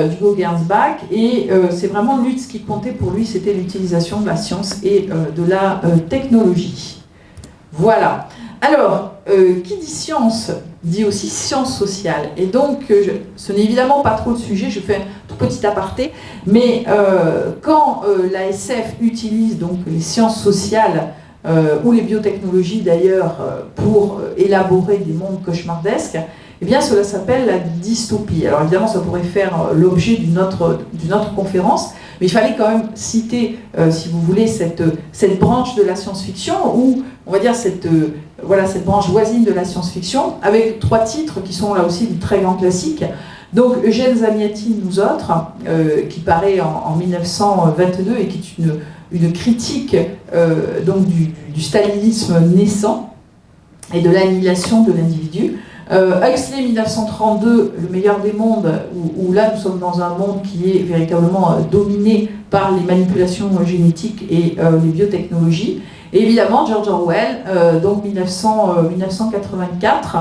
d'Hugo Gernsback, et c'est vraiment lui, ce qui comptait pour lui, c'était l'utilisation de la science et de la technologie. Voilà. Alors, qui dit science dit aussi science sociale. Et donc, ce n'est évidemment pas trop le sujet, je fais un tout petit aparté, mais quand la SF utilise donc les sciences sociales ou les biotechnologies d'ailleurs pour élaborer des mondes cauchemardesques, eh bien cela s'appelle la dystopie. Alors évidemment ça pourrait faire l'objet d'une autre conférence, mais il fallait quand même citer, si vous voulez, cette branche de la science-fiction, ou on va dire cette branche voisine de la science-fiction, avec 3 titres qui sont là aussi des très grands classiques. Donc Eugène Zamyatin, Nous autres, qui paraît en 1922 et qui est une critique donc du stalinisme naissant et de l'annihilation de l'individu. Huxley, 1932, Le meilleur des mondes, où là nous sommes dans un monde qui est véritablement dominé par les manipulations génétiques et les biotechnologies. Et évidemment, George Orwell, donc 1984.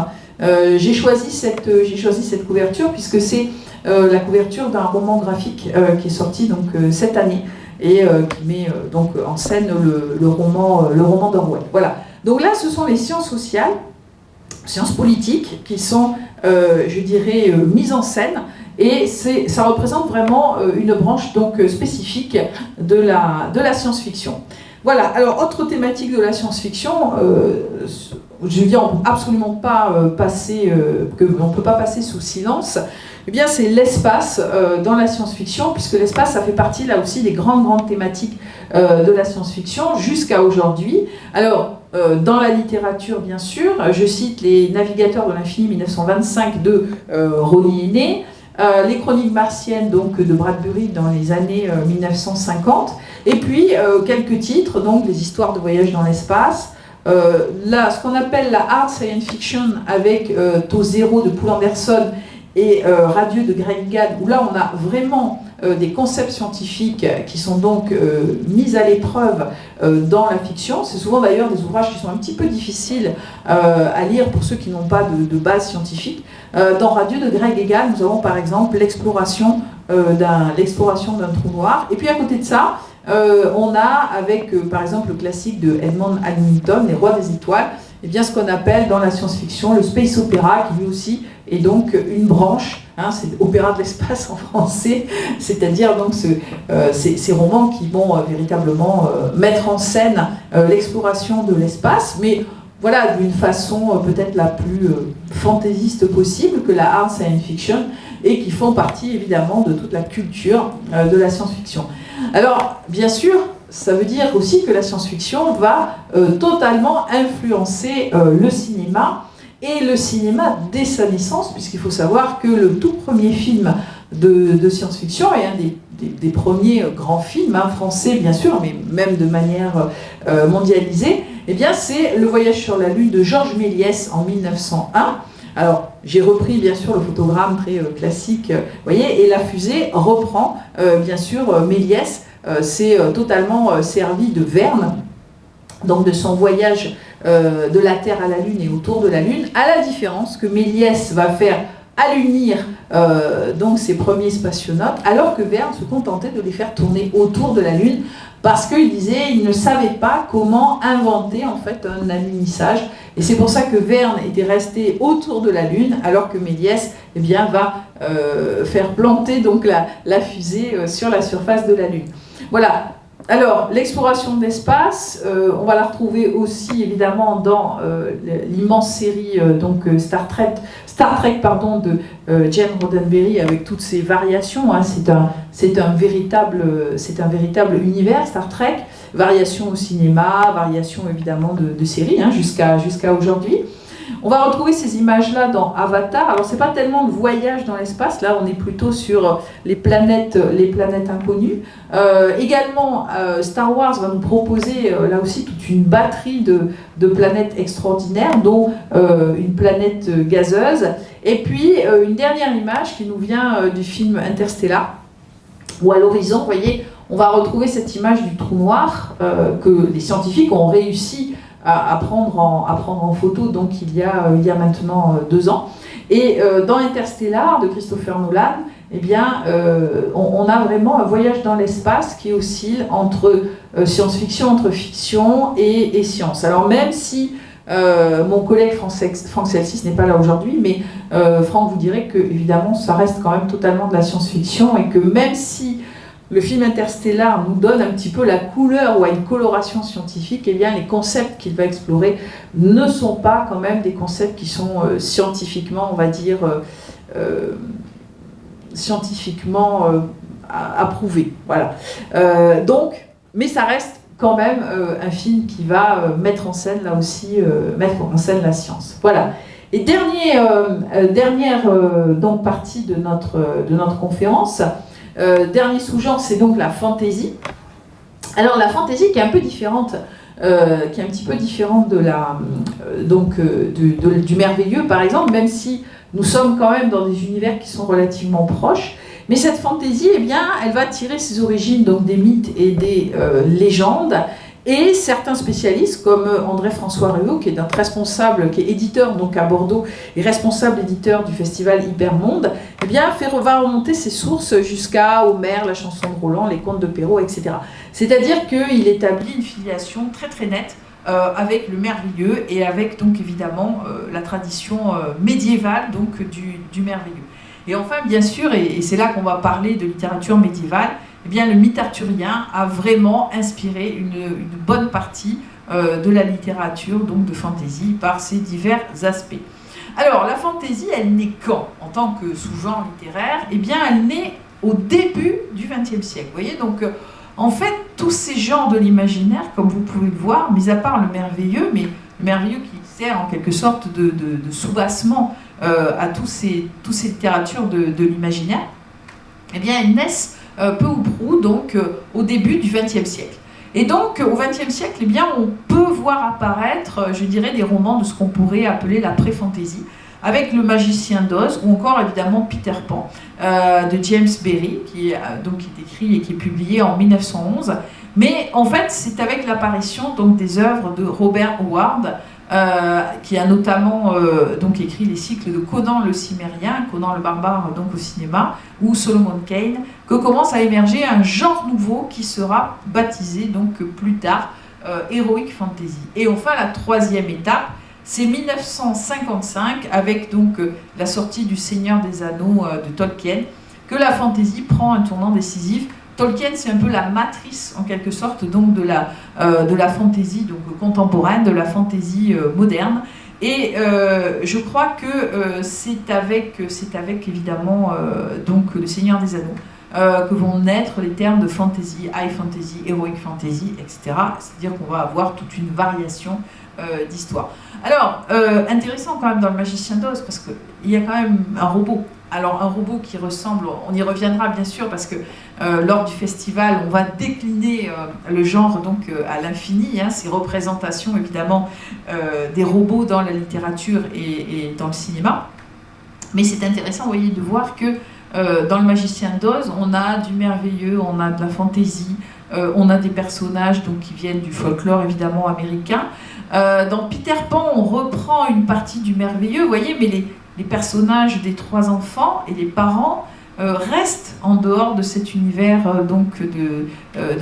J'ai choisi cette couverture puisque c'est la couverture d'un roman graphique qui est sorti donc, cette année et qui met donc en scène le roman d'Orwell. Voilà. Donc là, ce sont les sciences sociales, sciences politiques qui sont, je dirais, mises en scène. Et ça représente vraiment une branche donc, spécifique de la science-fiction. Voilà, alors autre thématique de la science-fiction, je veux dire, on ne peut absolument pas on peut pas passer sous silence, eh bien c'est l'espace dans la science-fiction, puisque l'espace, ça fait partie là aussi des grandes thématiques de la science-fiction jusqu'à aujourd'hui. Alors, dans la littérature, bien sûr, je cite Les Navigateurs de l'infini 1925 de Ronnie Heney, les Chroniques martiennes donc, de Bradbury dans les années 1950, et puis quelques titres, donc les histoires de voyage dans l'espace, là, ce qu'on appelle la hard science fiction avec Taux Zéro de Poul Anderson et Radieux de Greg Gad, où là on a vraiment des concepts scientifiques qui sont donc mis à l'épreuve dans la fiction. C'est souvent d'ailleurs des ouvrages qui sont un petit peu difficiles à lire pour ceux qui n'ont pas de base scientifique. Dans Radieux de Greg Egan, nous avons par exemple l'exploration d'un trou noir. Et puis à côté de ça, on a avec par exemple le classique de Edmond Hamilton, Les Rois des étoiles, et bien ce qu'on appelle dans la science-fiction le space opéra, qui lui aussi est donc une branche, hein, c'est opéra de l'espace en français, c'est-à-dire donc ces romans qui vont véritablement mettre en scène l'exploration de l'espace, mais voilà, d'une façon peut-être la plus fantaisiste possible que la hard science fiction, et qui font partie évidemment de toute la culture de la science-fiction. Alors, bien sûr, ça veut dire aussi que la science-fiction va totalement influencer le cinéma, et le cinéma dès sa naissance, puisqu'il faut savoir que le tout premier film de science-fiction est un des premiers grands films, hein, français bien sûr, mais même de manière mondialisée, eh bien c'est Le Voyage sur la Lune de Georges Méliès en 1901. Alors, j'ai repris bien sûr le photogramme très classique, vous voyez, et La Fusée reprend bien sûr Méliès, c'est totalement servi de Verne, donc de son voyage de la Terre à la Lune et autour de la Lune, à la différence que Méliès va faire allunir donc ses premiers spationautes, alors que Verne se contentait de les faire tourner autour de la Lune, parce qu'il disait qu'il ne savait pas comment inventer en fait un alunissage, et c'est pour ça que Verne était resté autour de la Lune, alors que Méliès eh bien, va faire planter donc la fusée sur la surface de la Lune. Voilà. Alors, l'exploration de l'espace, on va la retrouver aussi évidemment dans l'immense série Star Trek de Gene Roddenberry, avec toutes ses variations. Hein. C'est un véritable univers, Star Trek. Variations au cinéma, variations évidemment de séries, hein, jusqu'à aujourd'hui. On va retrouver ces images-là dans Avatar. Alors, c'est pas tellement le voyage dans l'espace, là on est plutôt sur les planètes inconnues. Également, Star Wars va nous proposer là aussi toute une batterie de planètes extraordinaires, dont une planète gazeuse. Et puis, une dernière image qui nous vient du film Interstellar, où à l'horizon, vous voyez, on va retrouver cette image du trou noir que les scientifiques ont réussi à prendre en photo donc il y a maintenant 2 ans. Et dans Interstellar de Christopher Nolan, eh bien, on a vraiment un voyage dans l'espace qui oscille entre science-fiction, entre fiction et science. Alors même si mon collègue Franck Celsis n'est pas là aujourd'hui, mais Franck vous dirait que évidemment ça reste quand même totalement de la science-fiction, et que même si le film Interstellar nous donne un petit peu la couleur ou une coloration scientifique, eh bien les concepts qu'il va explorer ne sont pas quand même des concepts qui sont scientifiquement, on va dire, approuvés. Voilà. Donc, mais ça reste quand même un film qui va mettre en scène là aussi, mettre en scène la science. Voilà. Et dernière donc partie de notre conférence, dernier sous-genre, c'est donc la fantaisie. Alors la fantaisie qui est un peu différente, qui est un petit peu différente de du merveilleux par exemple, même si nous sommes quand même dans des univers qui sont relativement proches. Mais cette fantaisie, eh bien, elle va tirer ses origines donc des mythes et des légendes. Et certains spécialistes, comme André-François Réau, qui est notre responsable, qui est éditeur donc à Bordeaux et responsable éditeur du festival Hypermonde, eh bien, va remonter ses sources jusqu'à Homère, la chanson de Roland, les contes de Perrault, etc. C'est-à-dire qu'il établit une filiation très très nette avec le merveilleux et avec donc évidemment la tradition médiévale donc du merveilleux. Et enfin, bien sûr, et c'est là qu'on va parler de littérature médiévale, eh bien, le mythe arthurien a vraiment inspiré une bonne partie de la littérature donc de fantaisie par ses divers aspects. Alors, la fantaisie, elle naît quand en tant que sous-genre littéraire? Eh bien, elle naît au début du XXe siècle. Vous voyez, donc, en fait, tous ces genres de l'imaginaire, comme vous pouvez le voir, mis à part le merveilleux, mais le merveilleux qui sert en quelque sorte de soubassement à toutes ces littératures de l'imaginaire, eh bien, elles naissent peu ou prou, donc au début du XXe siècle. Et donc, au XXe siècle, eh bien, on peut voir apparaître, je dirais, des romans de ce qu'on pourrait appeler la pré-fantaisie, avec Le Magicien d'Oz, ou encore, évidemment, Peter Pan, de James Berry, qui est écrit et qui est publié en 1911. Mais, en fait, c'est avec l'apparition donc, des œuvres de Robert Howard, qui a notamment donc écrit les cycles de Conan le Cimérien, Conan le Barbare donc au cinéma, ou Solomon Kane, que commence à émerger un genre nouveau qui sera baptisé donc plus tard Heroic Fantasy. Et enfin la troisième étape, c'est 1955 avec donc la sortie du Seigneur des Anneaux de Tolkien, que la fantasy prend un tournant décisif. Tolkien, c'est un peu la matrice, en quelque sorte, donc de la fantaisie donc, contemporaine, de la fantaisie moderne. Et je crois que c'est avec évidemment donc, le Seigneur des Anneaux que vont naître les termes de fantasy, high fantasy, heroic fantasy, etc. C'est-à-dire qu'on va avoir toute une variation d'histoire. Alors, intéressant quand même dans Le Magicien d'Oz, parce qu'il y a quand même un robot. Alors un robot qui ressemble, on y reviendra bien sûr parce que lors du festival on va décliner le genre donc à l'infini, hein, ces représentations évidemment des robots dans la littérature et dans le cinéma. Mais c'est intéressant, vous voyez, de voir que dans Le Magicien d'Oz on a du merveilleux, on a de la fantaisie, on a des personnages donc, qui viennent du folklore évidemment américain. Dans Peter Pan on reprend une partie du merveilleux, vous voyez, mais les personnages des trois enfants et les parents restent en dehors de cet univers donc de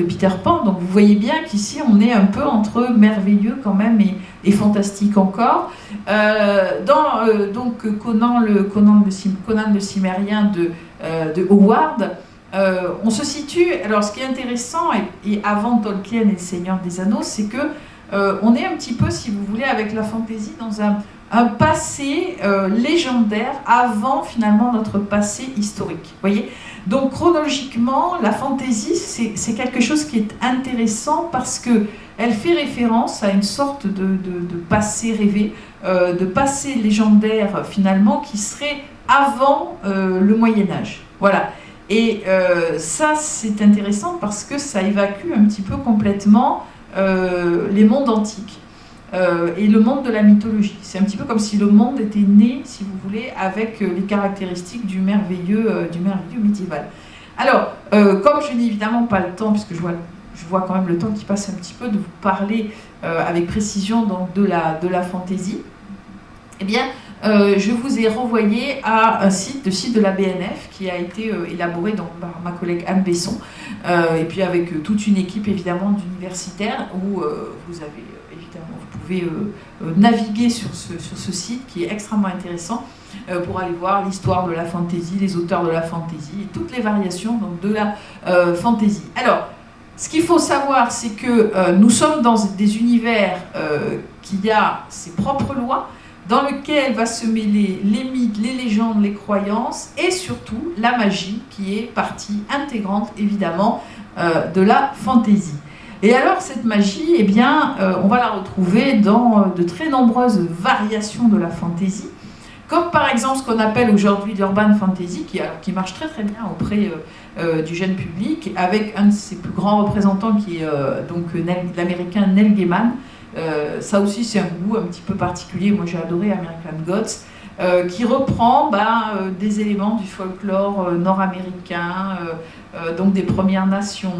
Peter Pan. Donc vous voyez bien qu'ici on est un peu entre merveilleux quand même et fantastique encore. Donc Conan le Cimérien de Howard, on se situe. Alors ce qui est intéressant et avant Tolkien et le Seigneur des Anneaux, c'est que on est un petit peu, si vous voulez, avec la fantaisie dans un passé légendaire avant finalement notre passé historique. Voyez, donc chronologiquement, la fantaisie, c'est quelque chose qui est intéressant parce qu'elle fait référence à une sorte de passé rêvé, de passé légendaire finalement qui serait avant le Moyen-Âge. Voilà. Et ça, c'est intéressant parce que ça évacue un petit peu complètement les mondes antiques. Et le monde de la mythologie. C'est un petit peu comme si le monde était né, si vous voulez, avec les caractéristiques du merveilleux médiéval. Alors, comme je n'ai évidemment pas le temps, puisque je vois quand même le temps qui passe un petit peu, de vous parler avec précision donc, de la fantaisie, eh bien, je vous ai renvoyé à un site, le site de la BNF, qui a été élaboré donc, par ma collègue Anne Besson, et puis avec toute une équipe évidemment d'universitaires, où vous pouvez naviguer sur ce site qui est extrêmement intéressant pour aller voir l'histoire de la fantaisie, les auteurs de la fantaisie et toutes les variations donc, de la fantaisie. Alors, ce qu'il faut savoir, c'est que nous sommes dans des univers qui a ses propres lois, dans lequel va se mêler les mythes, les légendes, les croyances et surtout la magie qui est partie intégrante évidemment de la fantaisie. Et alors cette magie, eh bien, on va la retrouver dans de très nombreuses variations de la fantaisie. comme par exemple ce qu'on appelle aujourd'hui l'urban fantasy, qui marche très très bien auprès du jeune public, avec un de ses plus grands représentants qui est l'américain Neil Gaiman. Ça aussi c'est un goût un petit peu particulier, moi j'ai adoré American Gods, qui reprend des éléments du folklore nord-américain, donc des Premières Nations,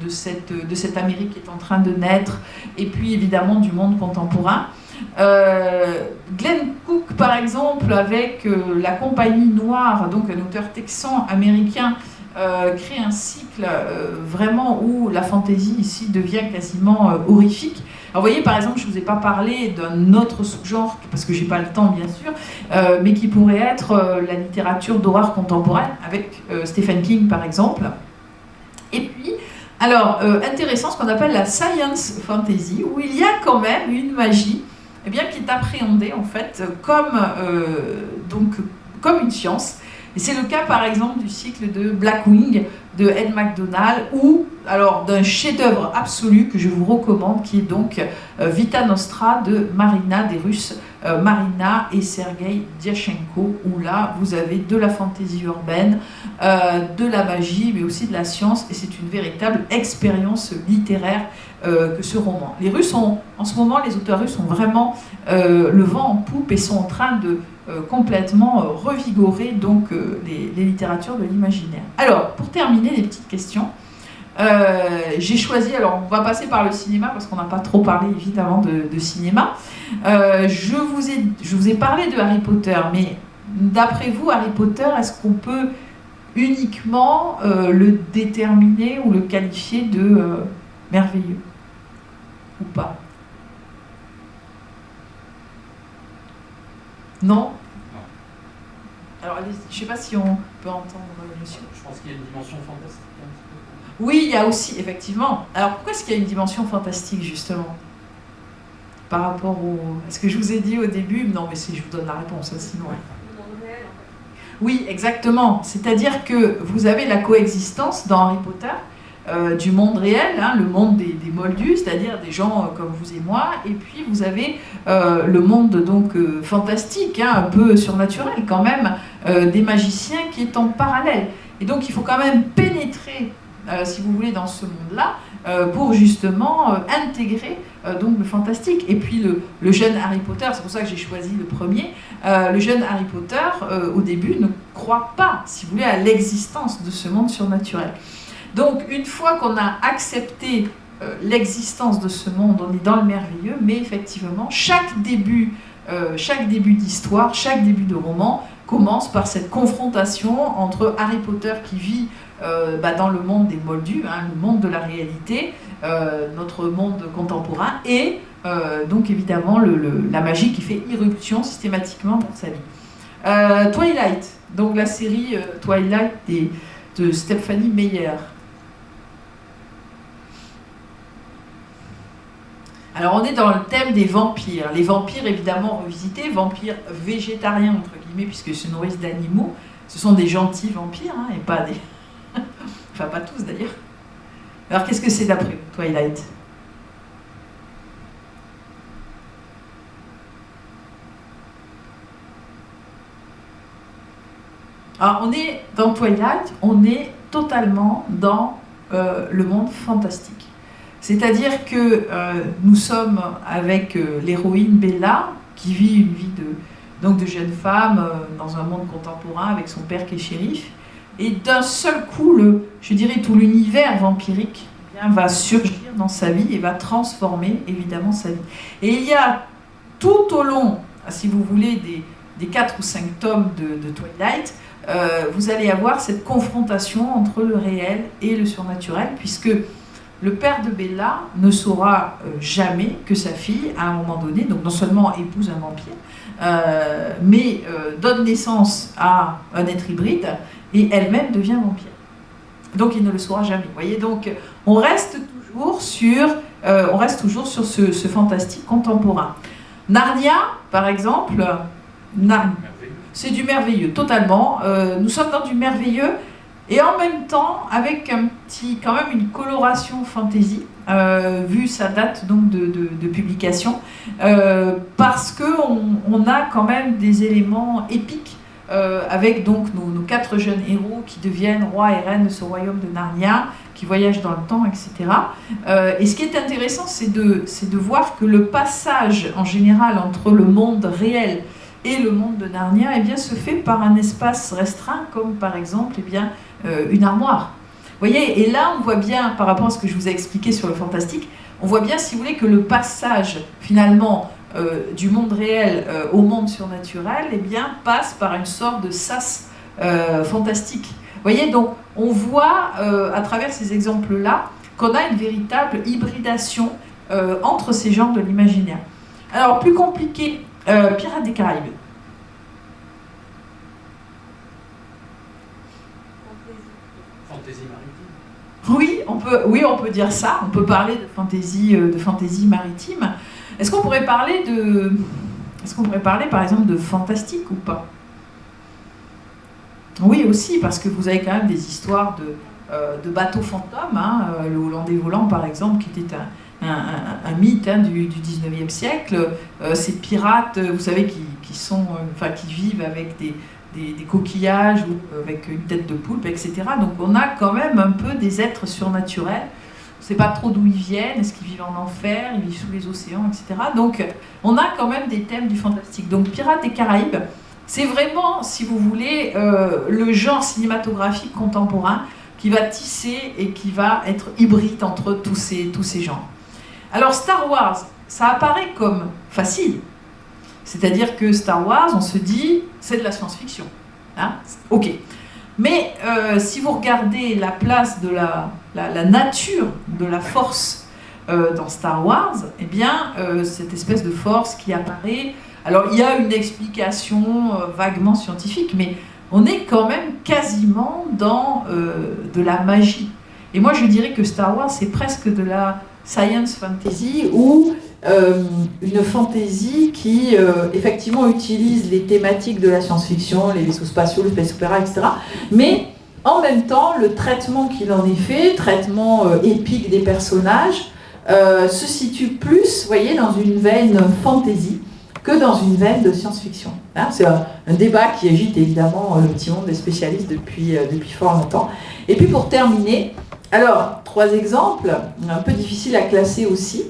de cette Amérique qui est en train de naître, et puis évidemment du monde contemporain. Glenn Cook par exemple, avec la Compagnie Noire, donc un auteur texan américain, crée un cycle vraiment où la fantaisie ici devient quasiment horrifique. Alors vous voyez, par exemple, je ne vous ai pas parlé d'un autre sous-genre, parce que j'ai pas le temps bien sûr, mais qui pourrait être la littérature d'horreur contemporaine, avec Stephen King par exemple. Et puis, alors, intéressant, ce qu'on appelle la science fantasy, où il y a quand même une magie qui est appréhendée en fait comme une science. Et c'est le cas par exemple du cycle de Blackwing de Ed McDonald, ou alors d'un chef-d'œuvre absolu que je vous recommande, qui est donc Vita Nostra de Marina, des Russes, Marina et Sergei Diachenko, où là vous avez de la fantaisie urbaine, de la magie, mais aussi de la science, et c'est une véritable expérience littéraire que ce roman. Les Russes en ce moment, les auteurs russes ont vraiment le vent en poupe et sont en train de complètement revigorer donc les littératures de l'imaginaire. Alors, pour terminer, les petites questions. J'ai choisi, alors on va passer par le cinéma parce qu'on n'a pas trop parlé évidemment de cinéma. Je vous ai parlé de Harry Potter, mais d'après vous, Harry Potter, est-ce qu'on peut uniquement le déterminer ou le qualifier de merveilleux ou pas? Non? Alors, je ne sais pas si on peut entendre monsieur. Je pense qu'il y a une dimension fantastique un petit peu. Oui, il y a aussi, effectivement. Alors, pourquoi est-ce qu'il y a une dimension fantastique, justement? Par rapport à ce que je vous ai dit au début? Non, mais je vous donne la réponse, sinon. Oui, exactement. C'est-à-dire que vous avez la coexistence dans Harry Potter du monde réel, le monde des moldus, c'est-à-dire des gens comme vous et moi, et puis vous avez le monde donc fantastique, un peu surnaturel quand même, des magiciens qui est en parallèle. Et donc il faut quand même pénétrer, si vous voulez, dans ce monde-là, pour justement intégrer donc le fantastique. Et puis le jeune Harry Potter, c'est pour ça que j'ai choisi le premier, le jeune Harry Potter, au début, ne croit pas, si vous voulez, à l'existence de ce monde surnaturel. Donc, une fois qu'on a accepté l'existence de ce monde, on est dans le merveilleux, mais effectivement, chaque début d'histoire, chaque début de roman commence par cette confrontation entre Harry Potter qui vit dans le monde des moldus, le monde de la réalité, notre monde contemporain, et donc évidemment la magie qui fait irruption systématiquement dans sa vie. Twilight, donc la série Twilight de Stephanie Meyer. Alors on est dans le thème des vampires. Les vampires évidemment revisités, vampires végétariens entre guillemets puisque se nourrissent d'animaux. Ce sont des gentils vampires et pas des... enfin pas tous d'ailleurs. Alors qu'est-ce que c'est d'après vous, Twilight? Alors on est dans Twilight, on est totalement dans le monde fantastique. C'est-à-dire que nous sommes avec l'héroïne Bella, qui vit une vie de jeune femme dans un monde contemporain avec son père qui est shérif, et d'un seul coup, tout l'univers vampirique va surgir dans sa vie et va transformer évidemment sa vie. Et il y a tout au long, si vous voulez, des 4 ou 5 tomes de Twilight, vous allez avoir cette confrontation entre le réel et le surnaturel, puisque le père de Bella ne saura jamais que sa fille, à un moment donné, donc non seulement épouse un vampire, mais donne naissance à un être hybride et elle-même devient vampire. Donc il ne le saura jamais. Vous voyez, donc on reste toujours sur ce fantastique contemporain. Narnia, par exemple, c'est du merveilleux, totalement. Nous sommes dans du merveilleux, et en même temps avec quand même une coloration fantasy, vu sa date donc de publication, parce qu'on a quand même des éléments épiques, avec donc nos 4 jeunes héros qui deviennent rois et reines de ce royaume de Narnia, qui voyagent dans le temps, etc. Et ce qui est intéressant, c'est de voir que le passage en général entre le monde réel et le monde de Narnia, eh bien, se fait par un espace restreint, comme par exemple, eh bien, une armoire. Vous voyez, et là on voit bien, par rapport à ce que je vous ai expliqué sur le fantastique, on voit bien, si vous voulez, que le passage finalement du monde réel au monde surnaturel, eh bien, passe par une sorte de sas fantastique. Vous voyez, donc on voit à travers ces exemples-là qu'on a une véritable hybridation entre ces genres de l'imaginaire. Alors, plus compliqué, Pirates des Caraïbes. Fantaisie maritime. Oui, on peut dire ça. On peut parler de fantaisie maritime. Est-ce qu'on pourrait parler par exemple de fantastique ou pas? Oui, aussi, parce que vous avez quand même des histoires de bateaux fantômes, hein, le Hollandais volant par exemple, qui était un mythe, hein, du 19e siècle. Ces pirates, vous savez, qui vivent avec des coquillages ou avec une tête de poulpe, etc. Donc on a quand même un peu des êtres surnaturels. On ne sait pas trop d'où ils viennent, est-ce qu'ils vivent en enfer, ils vivent sous les océans, etc. Donc on a quand même des thèmes du fantastique. Donc Pirates des Caraïbes, c'est vraiment, si vous voulez, le genre cinématographique contemporain qui va tisser et qui va être hybride entre tous ces genres. Alors Star Wars, ça apparaît comme facile. C'est-à-dire que Star Wars, on se dit, c'est de la science-fiction. Hein, ok. Mais si vous regardez la place de la nature de la force dans Star Wars, eh bien, cette espèce de force qui apparaît... Alors, il y a une explication vaguement scientifique, mais on est quand même quasiment dans de la magie. Et moi, je dirais que Star Wars, c'est presque de la science fantasy, ou une fantasy qui, effectivement, utilise les thématiques de la science-fiction, les vaisseaux spatiaux, le space opéra, etc. Mais, en même temps, le traitement qu'il en est fait, traitement épique des personnages, se situe plus, vous voyez, dans une veine fantasy, que dans une veine de science-fiction. Hein, c'est un débat qui agite évidemment le petit monde des spécialistes depuis fort longtemps. Et puis pour terminer, alors 3 exemples, un peu difficiles à classer aussi.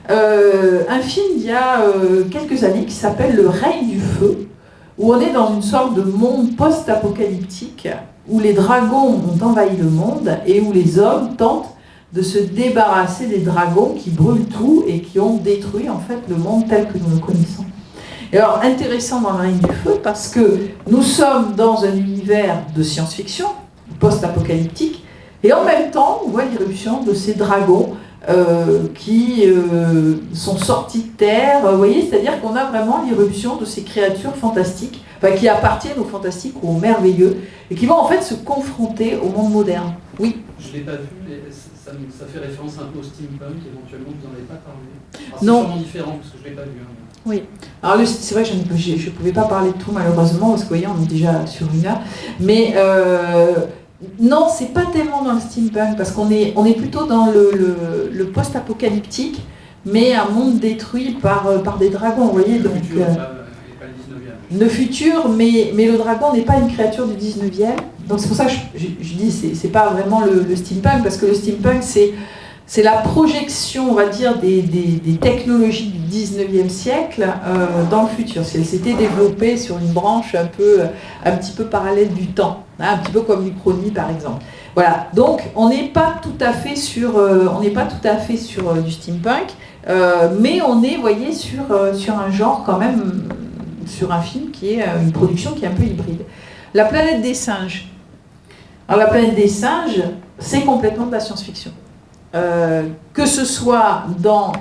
Un film il y a quelques années qui s'appelle Le Règne du Feu, où on est dans une sorte de monde post-apocalyptique, où les dragons ont envahi le monde et où les hommes tentent de se débarrasser des dragons qui brûlent tout et qui ont détruit en fait le monde tel que nous le connaissons. Et alors, intéressant dans Le Règne du Feu, parce que nous sommes dans un univers de science-fiction, post-apocalyptique, et en même temps, on voit l'irruption de ces dragons qui sont sortis de terre. Vous voyez, c'est-à-dire qu'on a vraiment l'irruption de ces créatures fantastiques, enfin, qui appartiennent au fantastique ou au merveilleux, et qui vont en fait se confronter au monde moderne. Oui. Je ne l'ai pas vu, mais ça fait référence un peu au steampunk, éventuellement, vous n'en avez pas parlé. Alors, non. C'est sûrement différent, parce que je ne l'ai pas vu. Hein. Oui. Alors c'est vrai que je ne pouvais pas parler de tout malheureusement, parce que vous voyez, on est déjà sur 1 heure. Mais non, c'est pas tellement dans le steampunk, parce qu'on est plutôt dans le post-apocalyptique, mais un monde détruit par des dragons, vous voyez. Donc, futur, pas le 19e. Le futur, mais le dragon n'est pas une créature du 19e. Donc c'est pour ça que je dis c'est pas vraiment le steampunk, parce que le steampunk c'est la projection, on va dire, des technologies du 19e siècle dans le futur. Si elles s'étaient développées sur une branche un petit peu parallèle du temps, hein, un petit peu comme l'Uchronie par exemple. Voilà. Donc on n'est pas tout à fait sur du steampunk, mais on est, vous voyez, sur un genre quand même, sur un film qui est une production qui est un peu hybride. La planète des singes. Alors la planète des singes, c'est complètement de la science-fiction. Que ce soit dans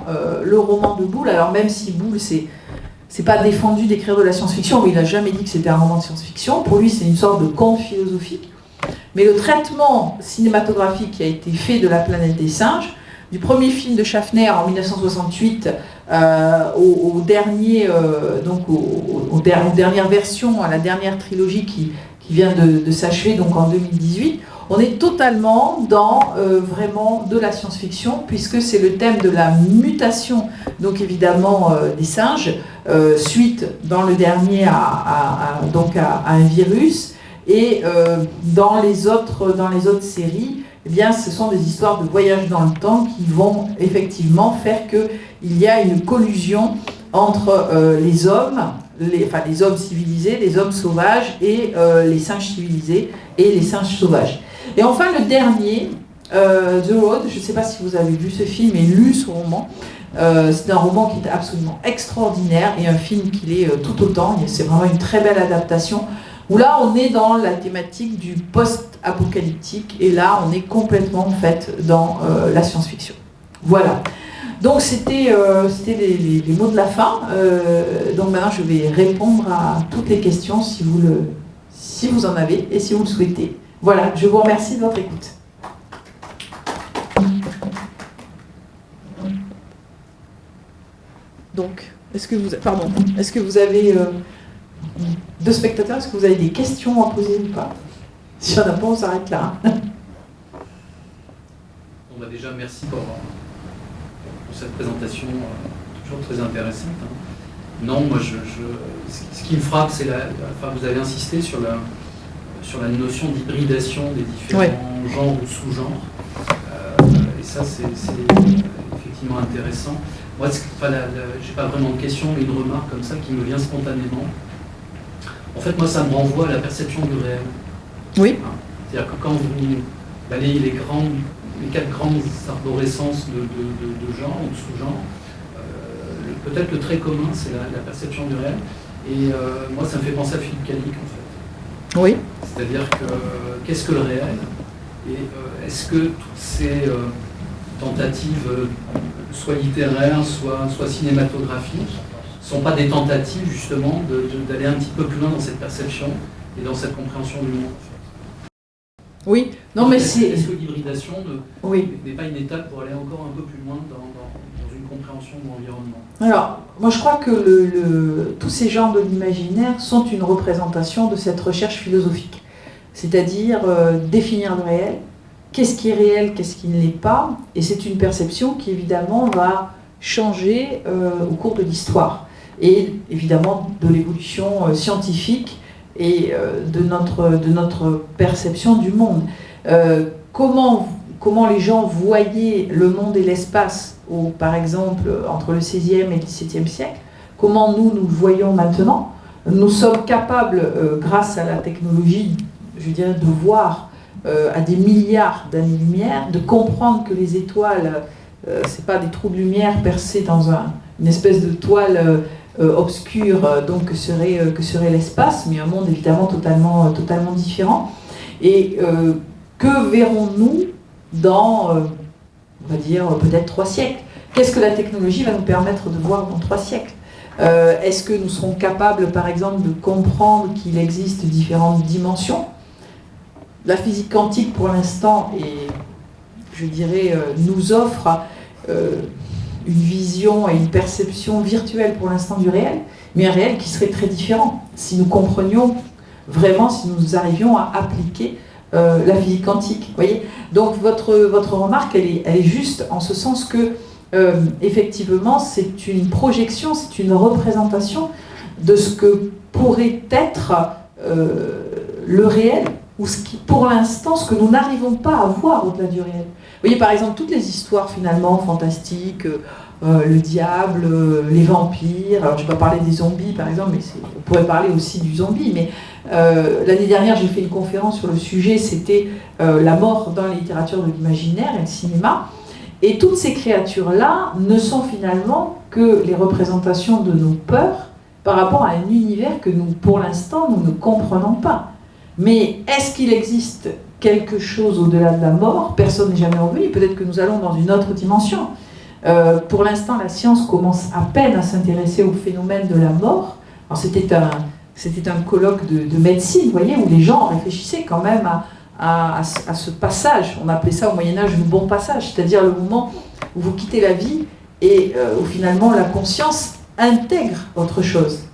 le roman de Boulle, alors même si Boulle c'est pas défendu d'écrire de la science-fiction, mais il n'a jamais dit que c'était un roman de science-fiction, pour lui c'est une sorte de conte philosophique, mais le traitement cinématographique qui a été fait de la planète des singes, du premier film de Schaffner en 1968 aux dernières versions, à la dernière trilogie qui vient de s'achever donc en 2018, On est totalement dans vraiment de la science-fiction, puisque c'est le thème de la mutation, donc évidemment des singes, suite dans le dernier à un virus, et dans les autres séries, eh bien, ce sont des histoires de voyage dans le temps qui vont effectivement faire qu'il y a une collusion entre les hommes, les hommes civilisés, les hommes sauvages et les singes civilisés et les singes sauvages. Et enfin le dernier, The Road, je ne sais pas si vous avez vu ce film et lu ce roman, c'est un roman qui est absolument extraordinaire et un film qui l'est tout autant, c'est vraiment une très belle adaptation, où là on est dans la thématique du post-apocalyptique et là on est complètement en fait dans la science-fiction. Voilà. Donc c'était les mots de la fin. Donc maintenant je vais répondre à toutes les questions si vous en avez et si vous le souhaitez. Voilà, je vous remercie de votre écoute. Donc, est-ce que vous avez deux spectateurs, est-ce que vous avez des questions à poser ou pas? Si on n'a pas, on s'arrête là. Bon, déjà merci pour cette présentation toujours très intéressante. Non, moi, ce qui me frappe, c'est vous avez insisté sur la notion d'hybridation des différents genres ou sous-genres. Et ça, c'est effectivement intéressant. Moi, j'ai pas vraiment de question, mais une remarque comme ça qui me vient spontanément. En fait, moi, ça me renvoie à la perception du réel. Oui. C'est-à-dire que quand vous balayez les 4 grandes arborescences de genres ou de sous-genres, peut-être le trait commun, c'est la perception du réel. Et moi, ça me fait penser à Philippe Cadic, en fait. Oui. C'est-à-dire que qu'est-ce que le réel? Et est-ce que toutes ces tentatives, soit littéraires, soit cinématographiques, ne sont pas des tentatives, justement, d'aller un petit peu plus loin dans cette perception et dans cette compréhension du monde? Oui, non mais Est-ce que l'hybridation n'est pas une étape pour aller encore un peu plus loin dans une compréhension de l'environnement? Alors, moi je crois que tous ces genres de l'imaginaire sont une représentation de cette recherche philosophique. C'est-à-dire définir le réel, qu'est-ce qui est réel, qu'est-ce qui ne l'est pas, et c'est une perception qui évidemment va changer au cours de l'histoire, et évidemment de l'évolution scientifique, et de notre perception du monde. Comment les gens voyaient le monde et l'espace, par exemple, entre le XVIe et le XVIIe siècle, comment nous le voyons maintenant. Nous sommes capables, grâce à la technologie, je dirais, de voir à des milliards d'années-lumière, de comprendre que les étoiles, c'est pas des trous de lumière percés dans une espèce de toile obscure, donc que serait l'espace, mais un monde évidemment totalement différent. Et que verrons-nous dans, on va dire, peut-être 3 siècles? Qu'est-ce que la technologie va nous permettre de voir dans 3 siècles? Est-ce que nous serons capables, par exemple, de comprendre qu'il existe différentes dimensions? La physique quantique, pour l'instant, je dirais, nous offre une vision et une perception virtuelle pour l'instant du réel, mais un réel qui serait très différent si nous comprenions vraiment, si nous arrivions à appliquer la physique quantique. Voyez. Donc votre remarque, elle est juste en ce sens que effectivement c'est une projection, c'est une représentation de ce que pourrait être le réel, ou ce qui, pour l'instant, ce que nous n'arrivons pas à voir au-delà du réel. Vous voyez, par exemple, toutes les histoires, finalement, fantastiques, le diable, les vampires, alors je ne vais pas parler des zombies, par exemple, mais on pourrait parler aussi du zombie, mais l'année dernière, j'ai fait une conférence sur le sujet, c'était la mort dans la littérature de l'imaginaire et le cinéma, et toutes ces créatures-là ne sont finalement que les représentations de nos peurs par rapport à un univers que nous, pour l'instant, nous ne comprenons pas. Mais est-ce qu'il existe quelque chose au-delà de la mort? Personne n'est jamais revenu. Peut-être que nous allons dans une autre dimension. Pour l'instant, la science commence à peine à s'intéresser au phénomène de la mort. Alors, c'était un colloque de médecine, vous voyez, où les gens réfléchissaient quand même à ce passage. On appelait ça au Moyen-Âge le bon passage, c'est-à-dire le moment où vous quittez la vie et où finalement la conscience intègre autre chose.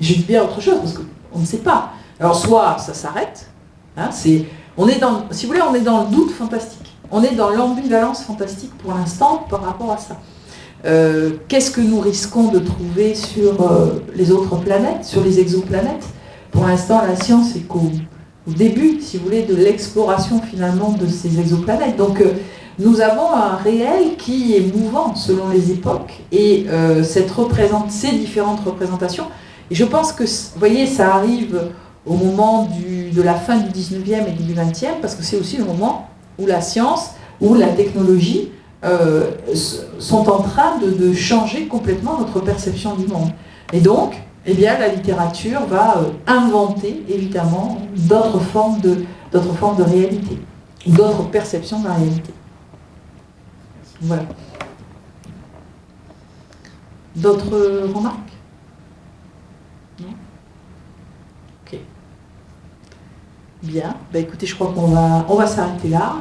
Je dis bien autre chose parce qu'on ne sait pas. Alors soit ça s'arrête, hein, si vous voulez, on est dans le doute fantastique. On est dans l'ambivalence fantastique pour l'instant par rapport à ça. Qu'est-ce que nous risquons de trouver sur les autres planètes, sur les exoplanètes? Pour l'instant, la science est qu'au début, si vous voulez, de l'exploration finalement de ces exoplanètes. Donc, nous avons un réel qui est mouvant selon les époques et ces différentes représentations. Et je pense que, vous voyez, ça arrive au moment de la fin du 19e et du 20e, parce que c'est aussi le moment où la science, où la technologie sont en train de changer complètement notre perception du monde. Et donc, eh bien, la littérature va inventer, évidemment, d'autres formes de réalité, d'autres perceptions de la réalité. Voilà. D'autres remarques? Non? Ok. Bien. Ben, écoutez, je crois qu'on va s'arrêter là.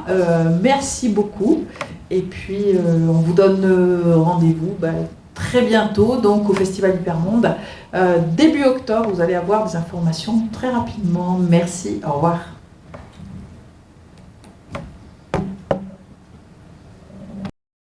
Merci beaucoup. Et puis, on vous donne rendez-vous très bientôt, donc au Festival Hypermonde. Début octobre, vous allez avoir des informations très rapidement. Merci. Au revoir.